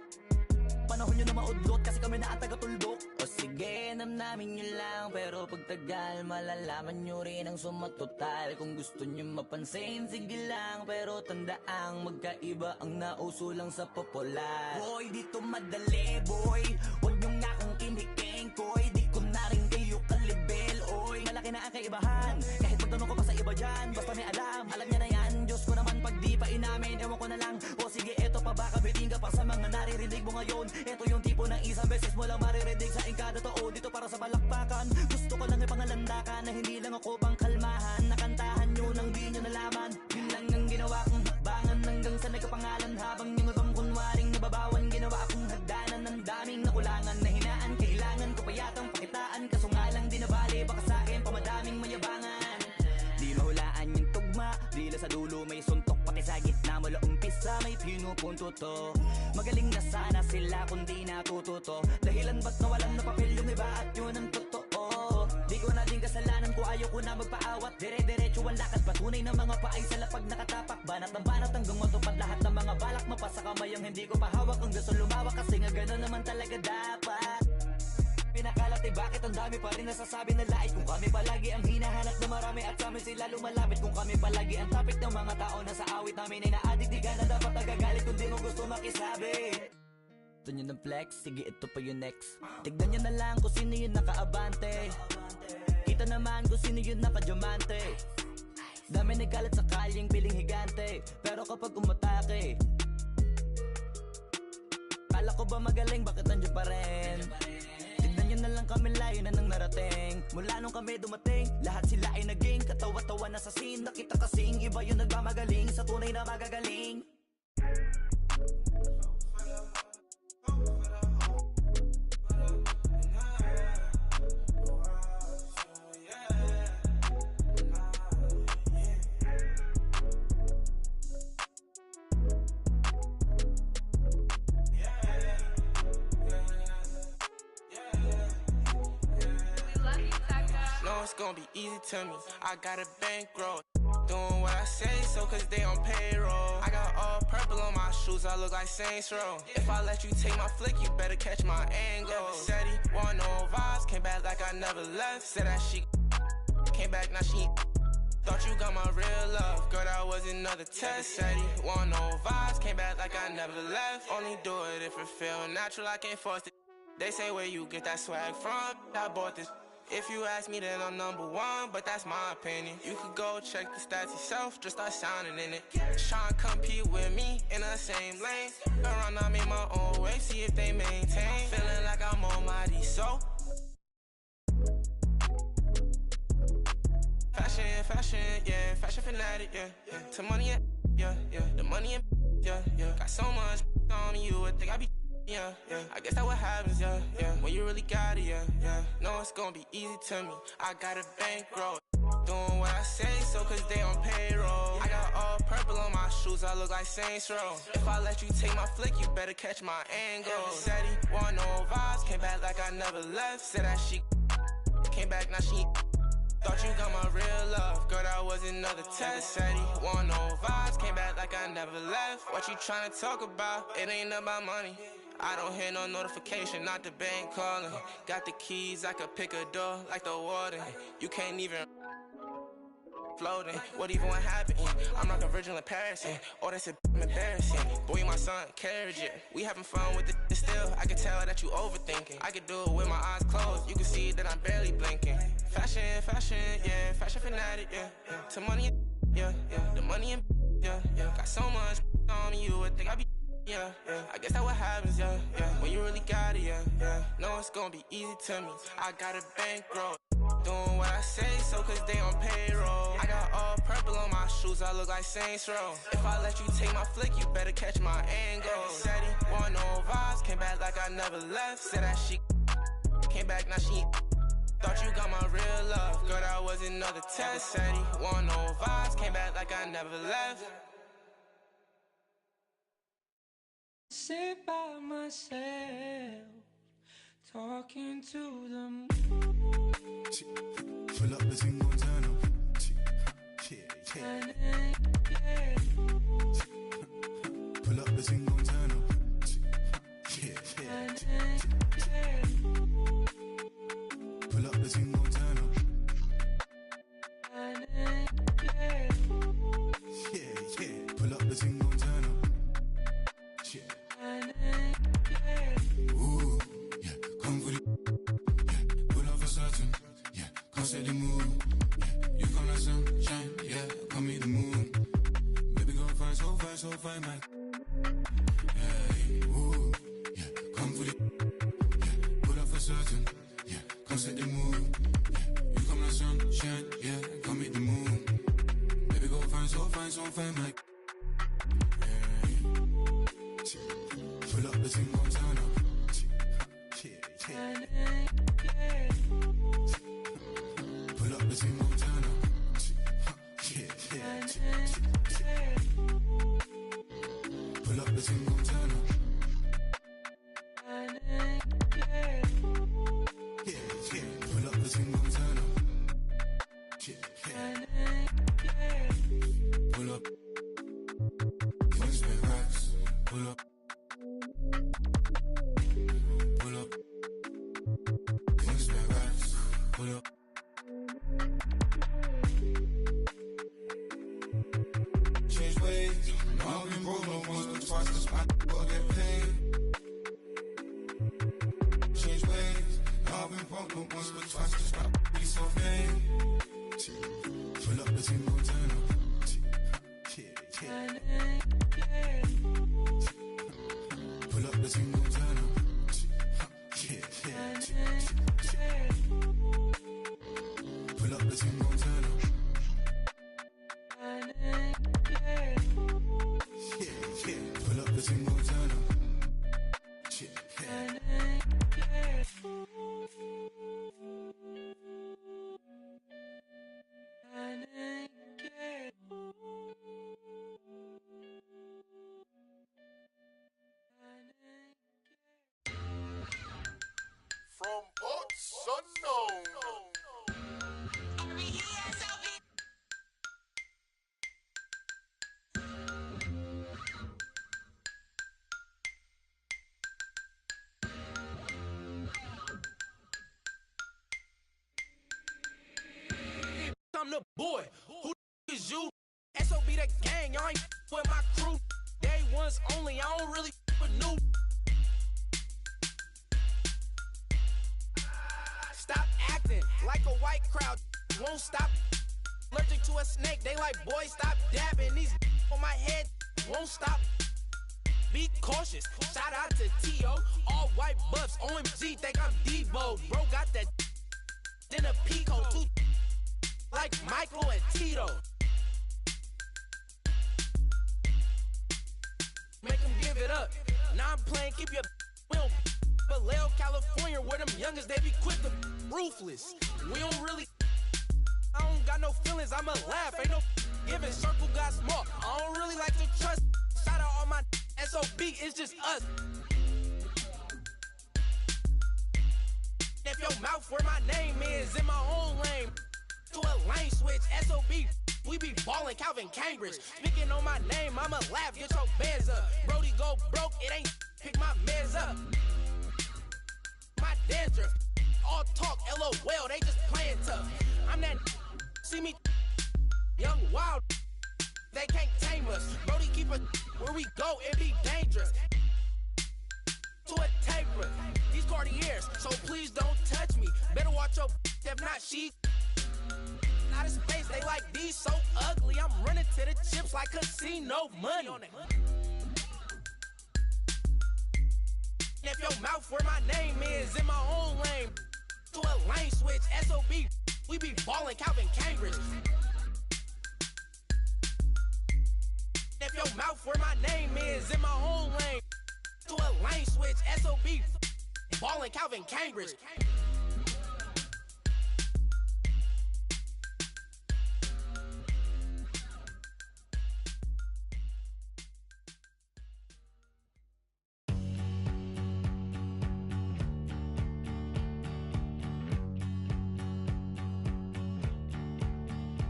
Speaker 3: panahon nyo na maudlot kasi kami na ang taga-tuldok. O sige, namnamin nyo lang, pero pagtagal malalaman nyo rin ang sumatotal. Kung gusto nyo mapansin, sige lang, pero tandaang magkaiba ang nauso lang sa popular. Boy, dito madali, boy, huwag nyo nga akong kiniking, koy. Di ko na rin kayo kalibel, oy. Malaki na ang kaibahan, kahit magtanong ko pa sa iba dyan. Basta may alam niya na yan. Diyos ko naman pag di pa inamin, ewan ko na lang. O sige, eto pa baka biting ka pa sa mga naririnig mo ngayon. Eto yung tipo ng isang beses mo lang maririnig sa engkada tao. Dito para sa balakpakan, gusto ko lang ipangalandakan na hindi lang ako pang kalmahan. Nakantahan nyo nang di nyo nalaman. Yun lang ang ginawa kong hakbangan hanggang sa nagkapangalan. Habang yung ibang kunwaring nababawan, ginawa akong hagdanan ng daming nakulangan na hinaan. Kailangan ko pa yatang pakitaan, kaso nga lang di nabali. Baka sa akin pamadaming mayabangan. Di mahulaan yung tugma, dila sa dulo may suntok. Pati sa gitna mula umpisa may pinupunto to. Magaling na sana sila kundi natututo. Dahilan ba't nawalan na papel yung iba at yun ang totoo. Di ko na din kasalanan ko, ayaw ko na magpaawat. Dire-diretso ang lakad, patunay ng mga paay sa lapag nakatapak. Banat ng banat hanggang matupad lahat ng mga balak. Mapasa kamay ang hindi ko pahawak. Ang gusto lumawak kasi nga gano'n naman talaga dapat. Pinakalati bakit ang dami pa rin nasasabi na lait. Kung kami palagi ang hinahanap na marami at sa amin sila lumalapit. Kung kami palagi ang topic ng mga tao na sa awit namin ay na-addict. Di ka na dapat nagagalit kung di mo gusto makisabi. Gusto nyo ng flex? Sige ito pa yung next. Tignan nyo na lang kung sino yung nakaabante. Kita naman kung sino yung nakadiamante. Dami nagkalat sa kalyeng piling higante. Pero kapag umatake, kala ko ba magaling, bakit nandiyan pa rin? Tignan na lang kami, layo na nang narating. Mula nung kami dumating, lahat sila ay naging katawa-tawa na sa scene. Nakita kasing iba yung nagmamagaling sa tunay na magagaling.
Speaker 15: It's gonna be easy to me. I got a bankroll. Doing what I say, so cause they on payroll. I got all purple on my shoes, I look like Saints Row. If I let you take my flick, you better catch my angle. Said he want no vibes, came back like I never left. Said that she came back, now she thought you got my real love. Girl, that was another test. Said he want no vibes, came back like I never left. Only do it if it feel natural, I can't force it. They say where you get that swag from, I bought this. If you ask me, then I'm number one, but that's my opinion. You could go check the stats yourself, just start sounding in it. Tryna compete with me in the same lane. Around, I made my own way, see if they maintain. Feeling like I'm almighty, so fashion, yeah, fashion fanatic, yeah. To money, yeah. The money, yeah. Got so much on me, you would think I be. Yeah. I guess that's what happens, yeah. When you really got it, yeah. No, it's gonna be easy to me. I got a bankroll. Doing what I say, so cause they on payroll. I got all purple on my shoes, I look like Saints Row. If I let you take my flick, you better catch my angle. Said he want no vibes, came back like I never left. Said that she came back, now she thought you got my real love. Girl, that was another test. Said he want no vibes, came back like I never left. What you tryna talk about? It ain't about money. I don't hear no notification, not the bank calling. Got the keys, I could pick a door like the warden. You can't even floating. What even what happened? I'm like a virgin in Paris. Oh, that's embarrassing. Boy, my son, carriage it. We having fun with it still. I can tell that you overthinking. I can do it with my eyes closed. You can see that I'm barely blinking. Fashion, yeah. Fashion fanatic, yeah. To money, yeah. The money and yeah. Got so much on me, you would think I be. Yeah. I guess that's what happens, yeah. When you really got it, yeah. No, it's gonna be easy to me. I got a bankroll. Doing what I say, so cause they on payroll. I got all purple on my shoes, I look like Saints Row. If I let you take my flick, you better catch my angle. Said he want no vibes, came back like I never left. Said that she came back, now she thought you got my real love. Girl, that was another test. Said he want no vibes, came back like I never left.
Speaker 13: Sit by myself, talking to the moon.
Speaker 22: Pull up the single turn up. Yeah. Pull up the single turn up. Yeah. Pull up the single turn up. Yeah. Pull up the single turn up. Ooh, yeah, come for the, yeah, pull up for certain, yeah, come set the mood, yeah, you come like sunshine, yeah, come meet the moon, baby go fine, so fine, Mike, hey, ooh, yeah, come for the, yeah, pull up for certain, yeah, come set the mood, yeah, you come like sunshine, yeah, come meet the moon, baby go fine, so fine, Mike. Pull up the single turn up. Pull up the single turn up. Pull up the single turn up. Pull up the single turn up. Pull up. Wings with racks. Pull up. Pull up. Things with racks. Pull up. Change ways. I've been broke no once but twice. This I will get paid. Change ways. I've been broke no once but twice. This I be so vain. Pull up the single turn up. Pull up the single turn up. Pull up the single turn up. Pull up the single turn up.
Speaker 6: From parts unknown.
Speaker 7: I'm the boy. Who is you? SOB the gang. Y'all ain't with my crew. Day ones only. I don't really with new. Stop acting like a white crowd. Won't stop. Allergic to a snake. They like, boy, stop dabbing. These on my head won't stop. Be cautious. Shout out to T.O. All white buffs. OMG, think I'm Debo. Bro got that in a Pico. Two like Michael and Tito. Make them give it up. Now I'm playing, keep your will. Vallejo, California, where them youngest, they be quick to ruthless. We don't really, I don't got no feelings, I'ma laugh. Ain't no giving, circle got small. I don't really like to trust. Shout out all my SOB, it's just us. If your mouth where my name is, in my own lane. To a lane switch, SOB, we be ballin' Calvin Cambridge. Speaking on my name, I'ma laugh, get your bands up. Brody go broke, it ain't pick my mans up. My dandruff, all talk, LOL, they just playin' tough. I'm that, see me,
Speaker 9: young wild, they can't tame us. Brody keep us where we go, it be dangerous. To a taper, these Cartiers, so please don't touch me. Better watch your if not she. Out of space, they like these so ugly. I'm running to the chips like casino money. If your mouth where my name is, in my own lane. To a lane switch, SOB, we be ballin' Calvin Cambridge. If your mouth where my name is, in my own lane. To a lane switch, SOB, ballin' Calvin Cambridge.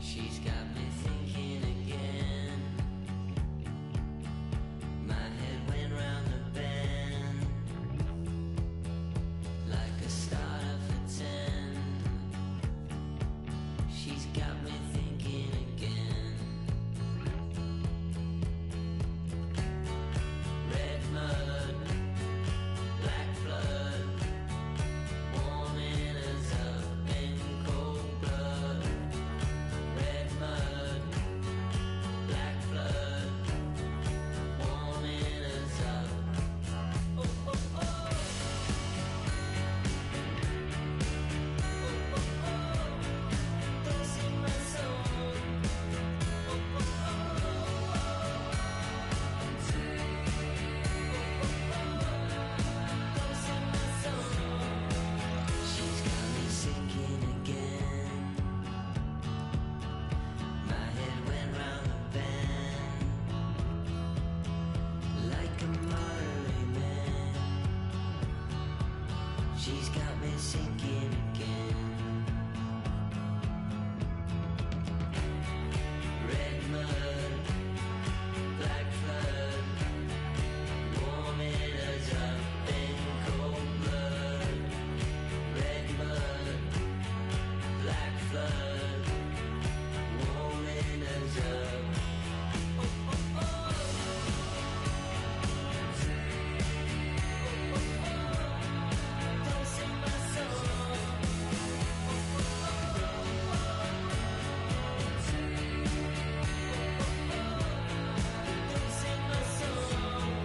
Speaker 10: She's got me thinking again. My head went round the bend like a starter for 10. She's got me thinking again. Red mud, black flood, warming us up in cold blood. Red mud, black flood, warming us up. Oh, oh, oh. Oh, oh, oh. Don't sing my song. Oh, oh, oh. Don't sing my song. She's got me sinking again. My head went round the bend like a Marley man. She's got me sinking again. Red mud, black flood, warming us up in cold blood. Red mud, black flood, warming us up. Oh, oh, oh. Oh, oh, oh. Don't sing my song. Oh, oh, oh. Don't sing my song.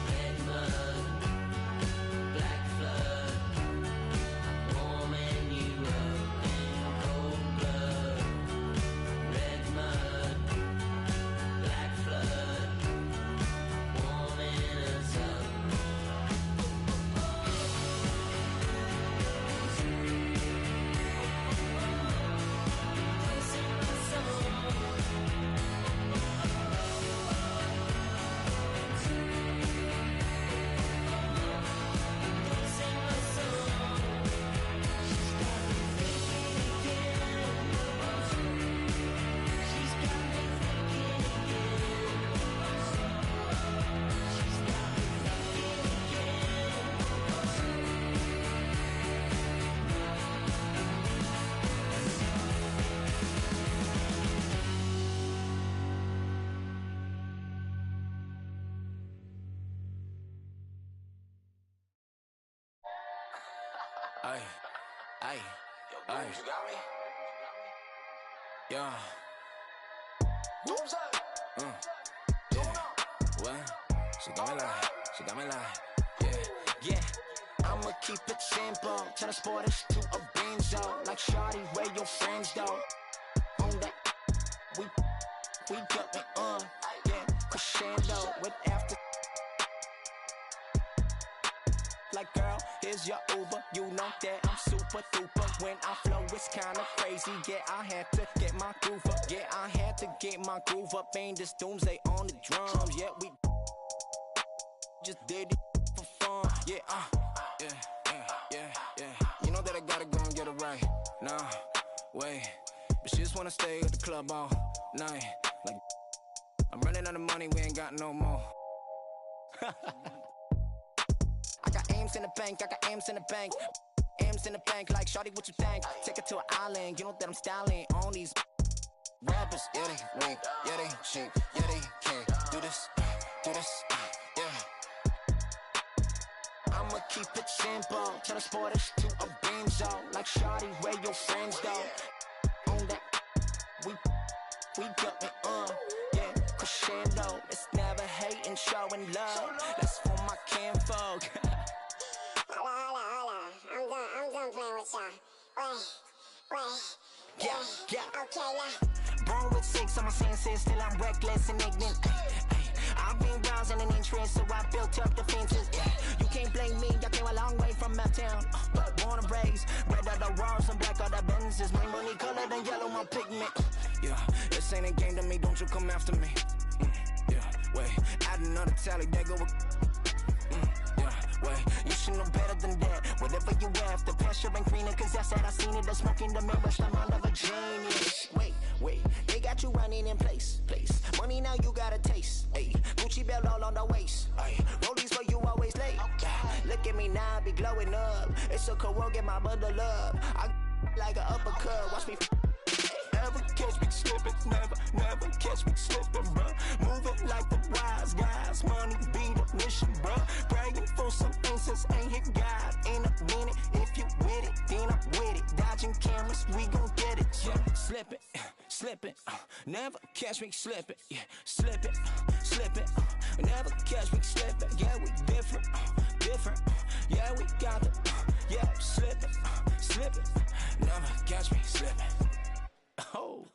Speaker 10: Red mud, black flood, warming you up in cold blood. Red mud, black flood, warming us up. Oh, oh, oh. Don't sing my song. Don't sing my song. She's got me thinking again. She's got me thinking again. She's got me thinking
Speaker 9: Ay, ay, ay.
Speaker 15: You got me?
Speaker 9: Yeah.
Speaker 15: Doomsday.
Speaker 9: Yeah. What? She got me like, yeah. I'ma keep it simple. Turn the sportage to a benzo. Like Shawty, where your friends though? On that, we got me on. Yeah, crescendo with after. Like girl, here's your Uber. You know that I'm super duper. When I flow, it's kinda crazy. Yeah, I had to get my groove up. Yeah, I had to get my groove up. Ain't this Doomsday on the drums? Yeah, we just did it for fun. Yeah, yeah. gotta go and get it right. Nah, wait. But she just wanna stay at the club all night. Like, I'm running out of money, we ain't got no more. I got aims in the bank, I got aims in the bank. Aims in the bank, like, shawty, what you think? Take it to an island, you know that I'm styling on these rappers. Yeah, they weak, yeah, they cheap, yeah, they can't do this, yeah. I'ma keep it simple, turn the sportage to a benzo. Like, shawty, where your friends go? On that, we going yeah, crescendo. It's never hating, showing love. That's for my kinfolk.
Speaker 4: I'm done playing with y'all. Wait.
Speaker 9: Yeah.
Speaker 4: Okay, now.
Speaker 9: Born with 6 on my senses, still I'm reckless and ignorant. I've been browsing an interest, so I built up defenses. You can't blame me, I came a long way from uptown. But born and raised, red are the walls and black are the Benzes. My money colored and yellow, my pigment. Yeah, this ain't a game to me, don't you come after me. Yeah, wait, add another tally, there go wait, you should know better than that. Whatever you have, the pressure ain't greener, cause that's that I seen it. The smoke in the mirror, the mind of a genius. Wait, they got you running in place. Money now you got a taste. Ay, Gucci belt all on the waist. Ay, rollies for you always late. Look at me now, I be glowing up. It's a cold, get my bundle up. I like an uppercut, watch me. Never catch me slipping, never catch me slipping, bruh. Moving like the wise guys, money be the mission, bruh. Praying for some answers, ain't hit God in a minute. If you with it, then I'm with it. Dodging cameras, we gon' get it. Yeah, slipping, never catch me slipping. Yeah, slipping, never catch me slipping. Yeah, we different. Yeah, we got it. Yeah, slipping, never catch me slipping. Oh.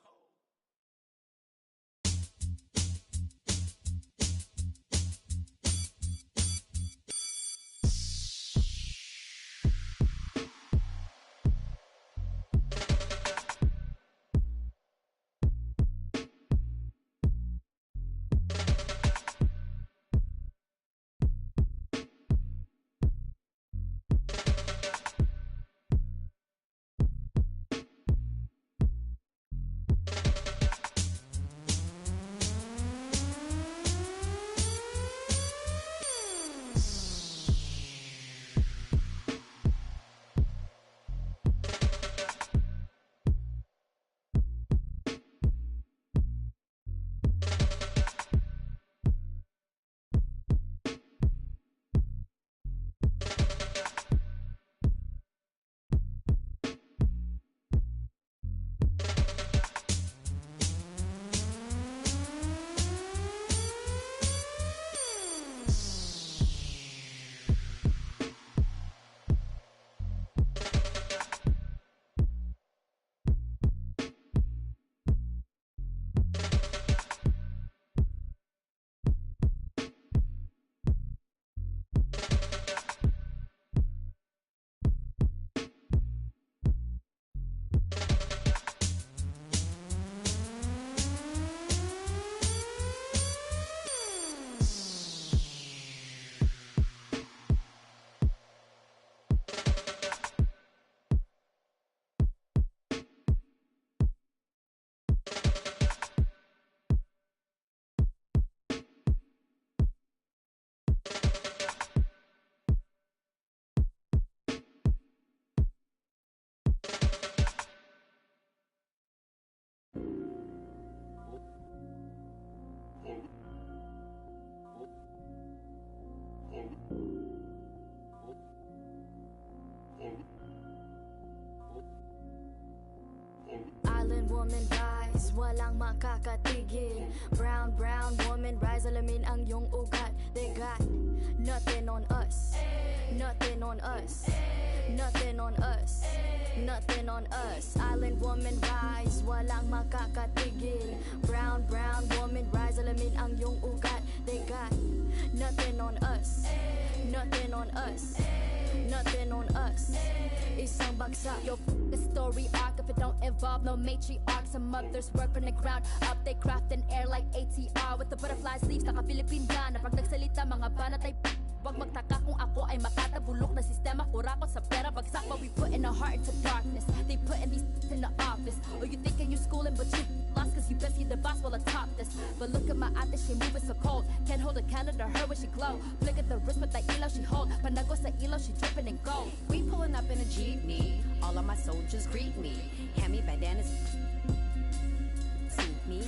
Speaker 8: Island woman rise, walang makakatigil. Brown woman rise, alamin ang iyong ugat. They got nothing on us, nothing on us, nothing on us, nothing on us. Island woman rise, walang makakatigil. Brown woman rise, alamin ang iyong ugat. They got nothing on us, nothing on us, nothing on us. Isang bagsak, yo the story arc. If it don't involve no matriarch, some others work on the ground up. They craft in air like ATR with the butterfly sleeves. Naka-Philippine na pag nagsalita mga banat ay Wag magtaka kung ako ay makatabulok na sistema. Kurakot sa pera, bagsak, but we putting our heart into darkness. They putting these in the office. Or you thinking you schooling, but you lost cause you best be the boss while atop this. But look at my ate, she moving so cold. Can't hold a candle to her when she glow. Flick at the wrist with that elo she hold. Panago sa elo, she dripping in gold.
Speaker 11: We pulling up in a jeepney. All of my soldiers greet me. Hand me bandanas. See me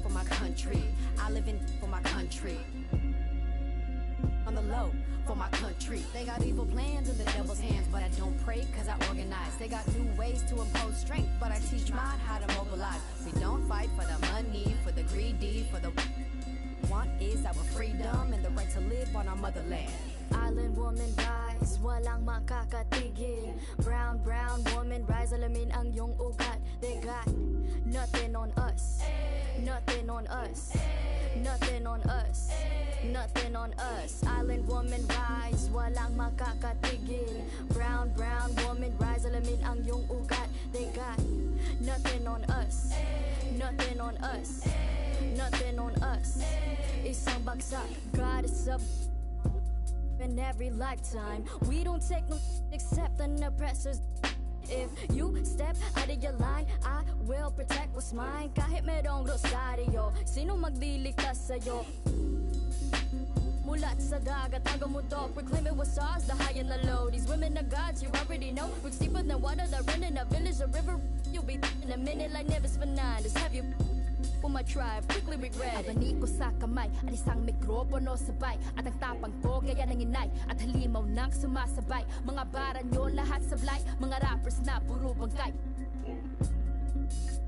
Speaker 11: for my country. I live in for my country. On the low for my country. They got evil plans in the devil's hands, but I don't pray cause I organize. They got new ways to impose strength, but I teach mine how to mobilize. We don't fight for the money, for the greedy, for the want is our freedom and the right to live on our motherland.
Speaker 8: Island woman rise, walang makakatigil. Brown, brown woman rise, alamin ang iyong ugat. They got nothing on us, nothing on us, nothing on us, nothing on us. Island woman rise, walang makakatigil. Brown, brown woman rise, alamin ang iyong ugat. They got nothing on us, nothing on us, nothing on us. Isang bagsak, God is up in every lifetime. We don't take no except the oppressors. If you step out of your line, I will protect what's mine. Kahit merong rosaryo, sino magliligtas sa'yo? Mulat sa dagat hanggang mundo, proclaiming what's ours, the high and the low. These women are gods, you already know. We're deeper than water, they're running a village, a river. You'll be in a minute like Nevis Fernandez. Have you for my tribe, quickly regret it. Abani ko sa kamay, at isang mikropono sabay. At ang tapang ko, gaya ng inay. At halimaw nang sumasabay. Mga bara nyo lahat sablay. Mga rappers na puro bangkay.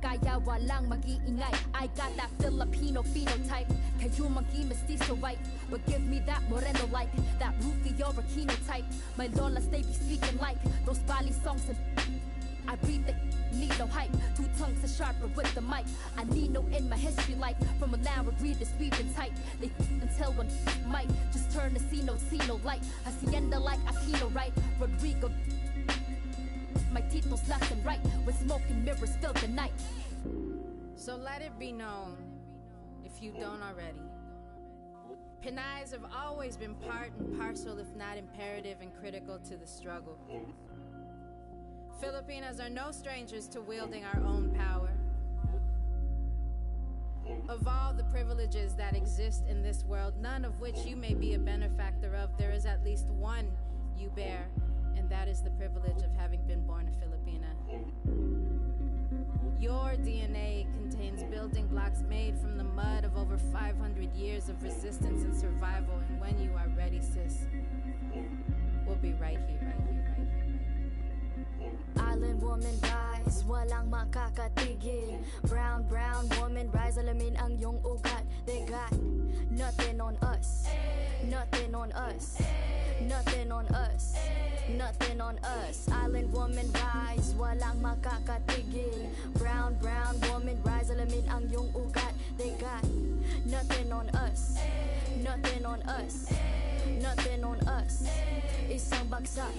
Speaker 8: Kaya walang mag-iingay. I got that Filipino phenotype. Kayo monkey mestizo white, but give me that moreno like that Rufio Aquino type. My lolas they be speaking like those Bali songs and I read the need no hype. Two tongues are sharper with the mic. I need no in my history like from a loud readers weaving tight. They until one might just turn to see no light. Hacienda like Aquino right. Rodrigo my titles left and right when smoke and mirrors fill the night.
Speaker 11: So let it be known, if you don't already, Pinays have always been part and parcel, if not imperative and critical to the struggle. Filipinas are no strangers to wielding our own power. Of all the privileges that exist in this world, none of which you may be a benefactor of, there is at least one you bear, and that is the privilege of having been born a Filipina. Your DNA contains building blocks made from the mud of over 500 years of resistance and survival, and when you are ready, sis, we'll be right here, right here, right here.
Speaker 8: Island woman rise, walang makakatigil. Brown, brown woman rise, alamin ang iyong ugat. They got nothing on us, nothing on us, nothing on us, nothing on us. Island woman rise, walang makakatigil. Brown, brown woman rise, alamin ang iyong ugat. They got nothing on us, nothing on us, nothing on us. Isang bagsak.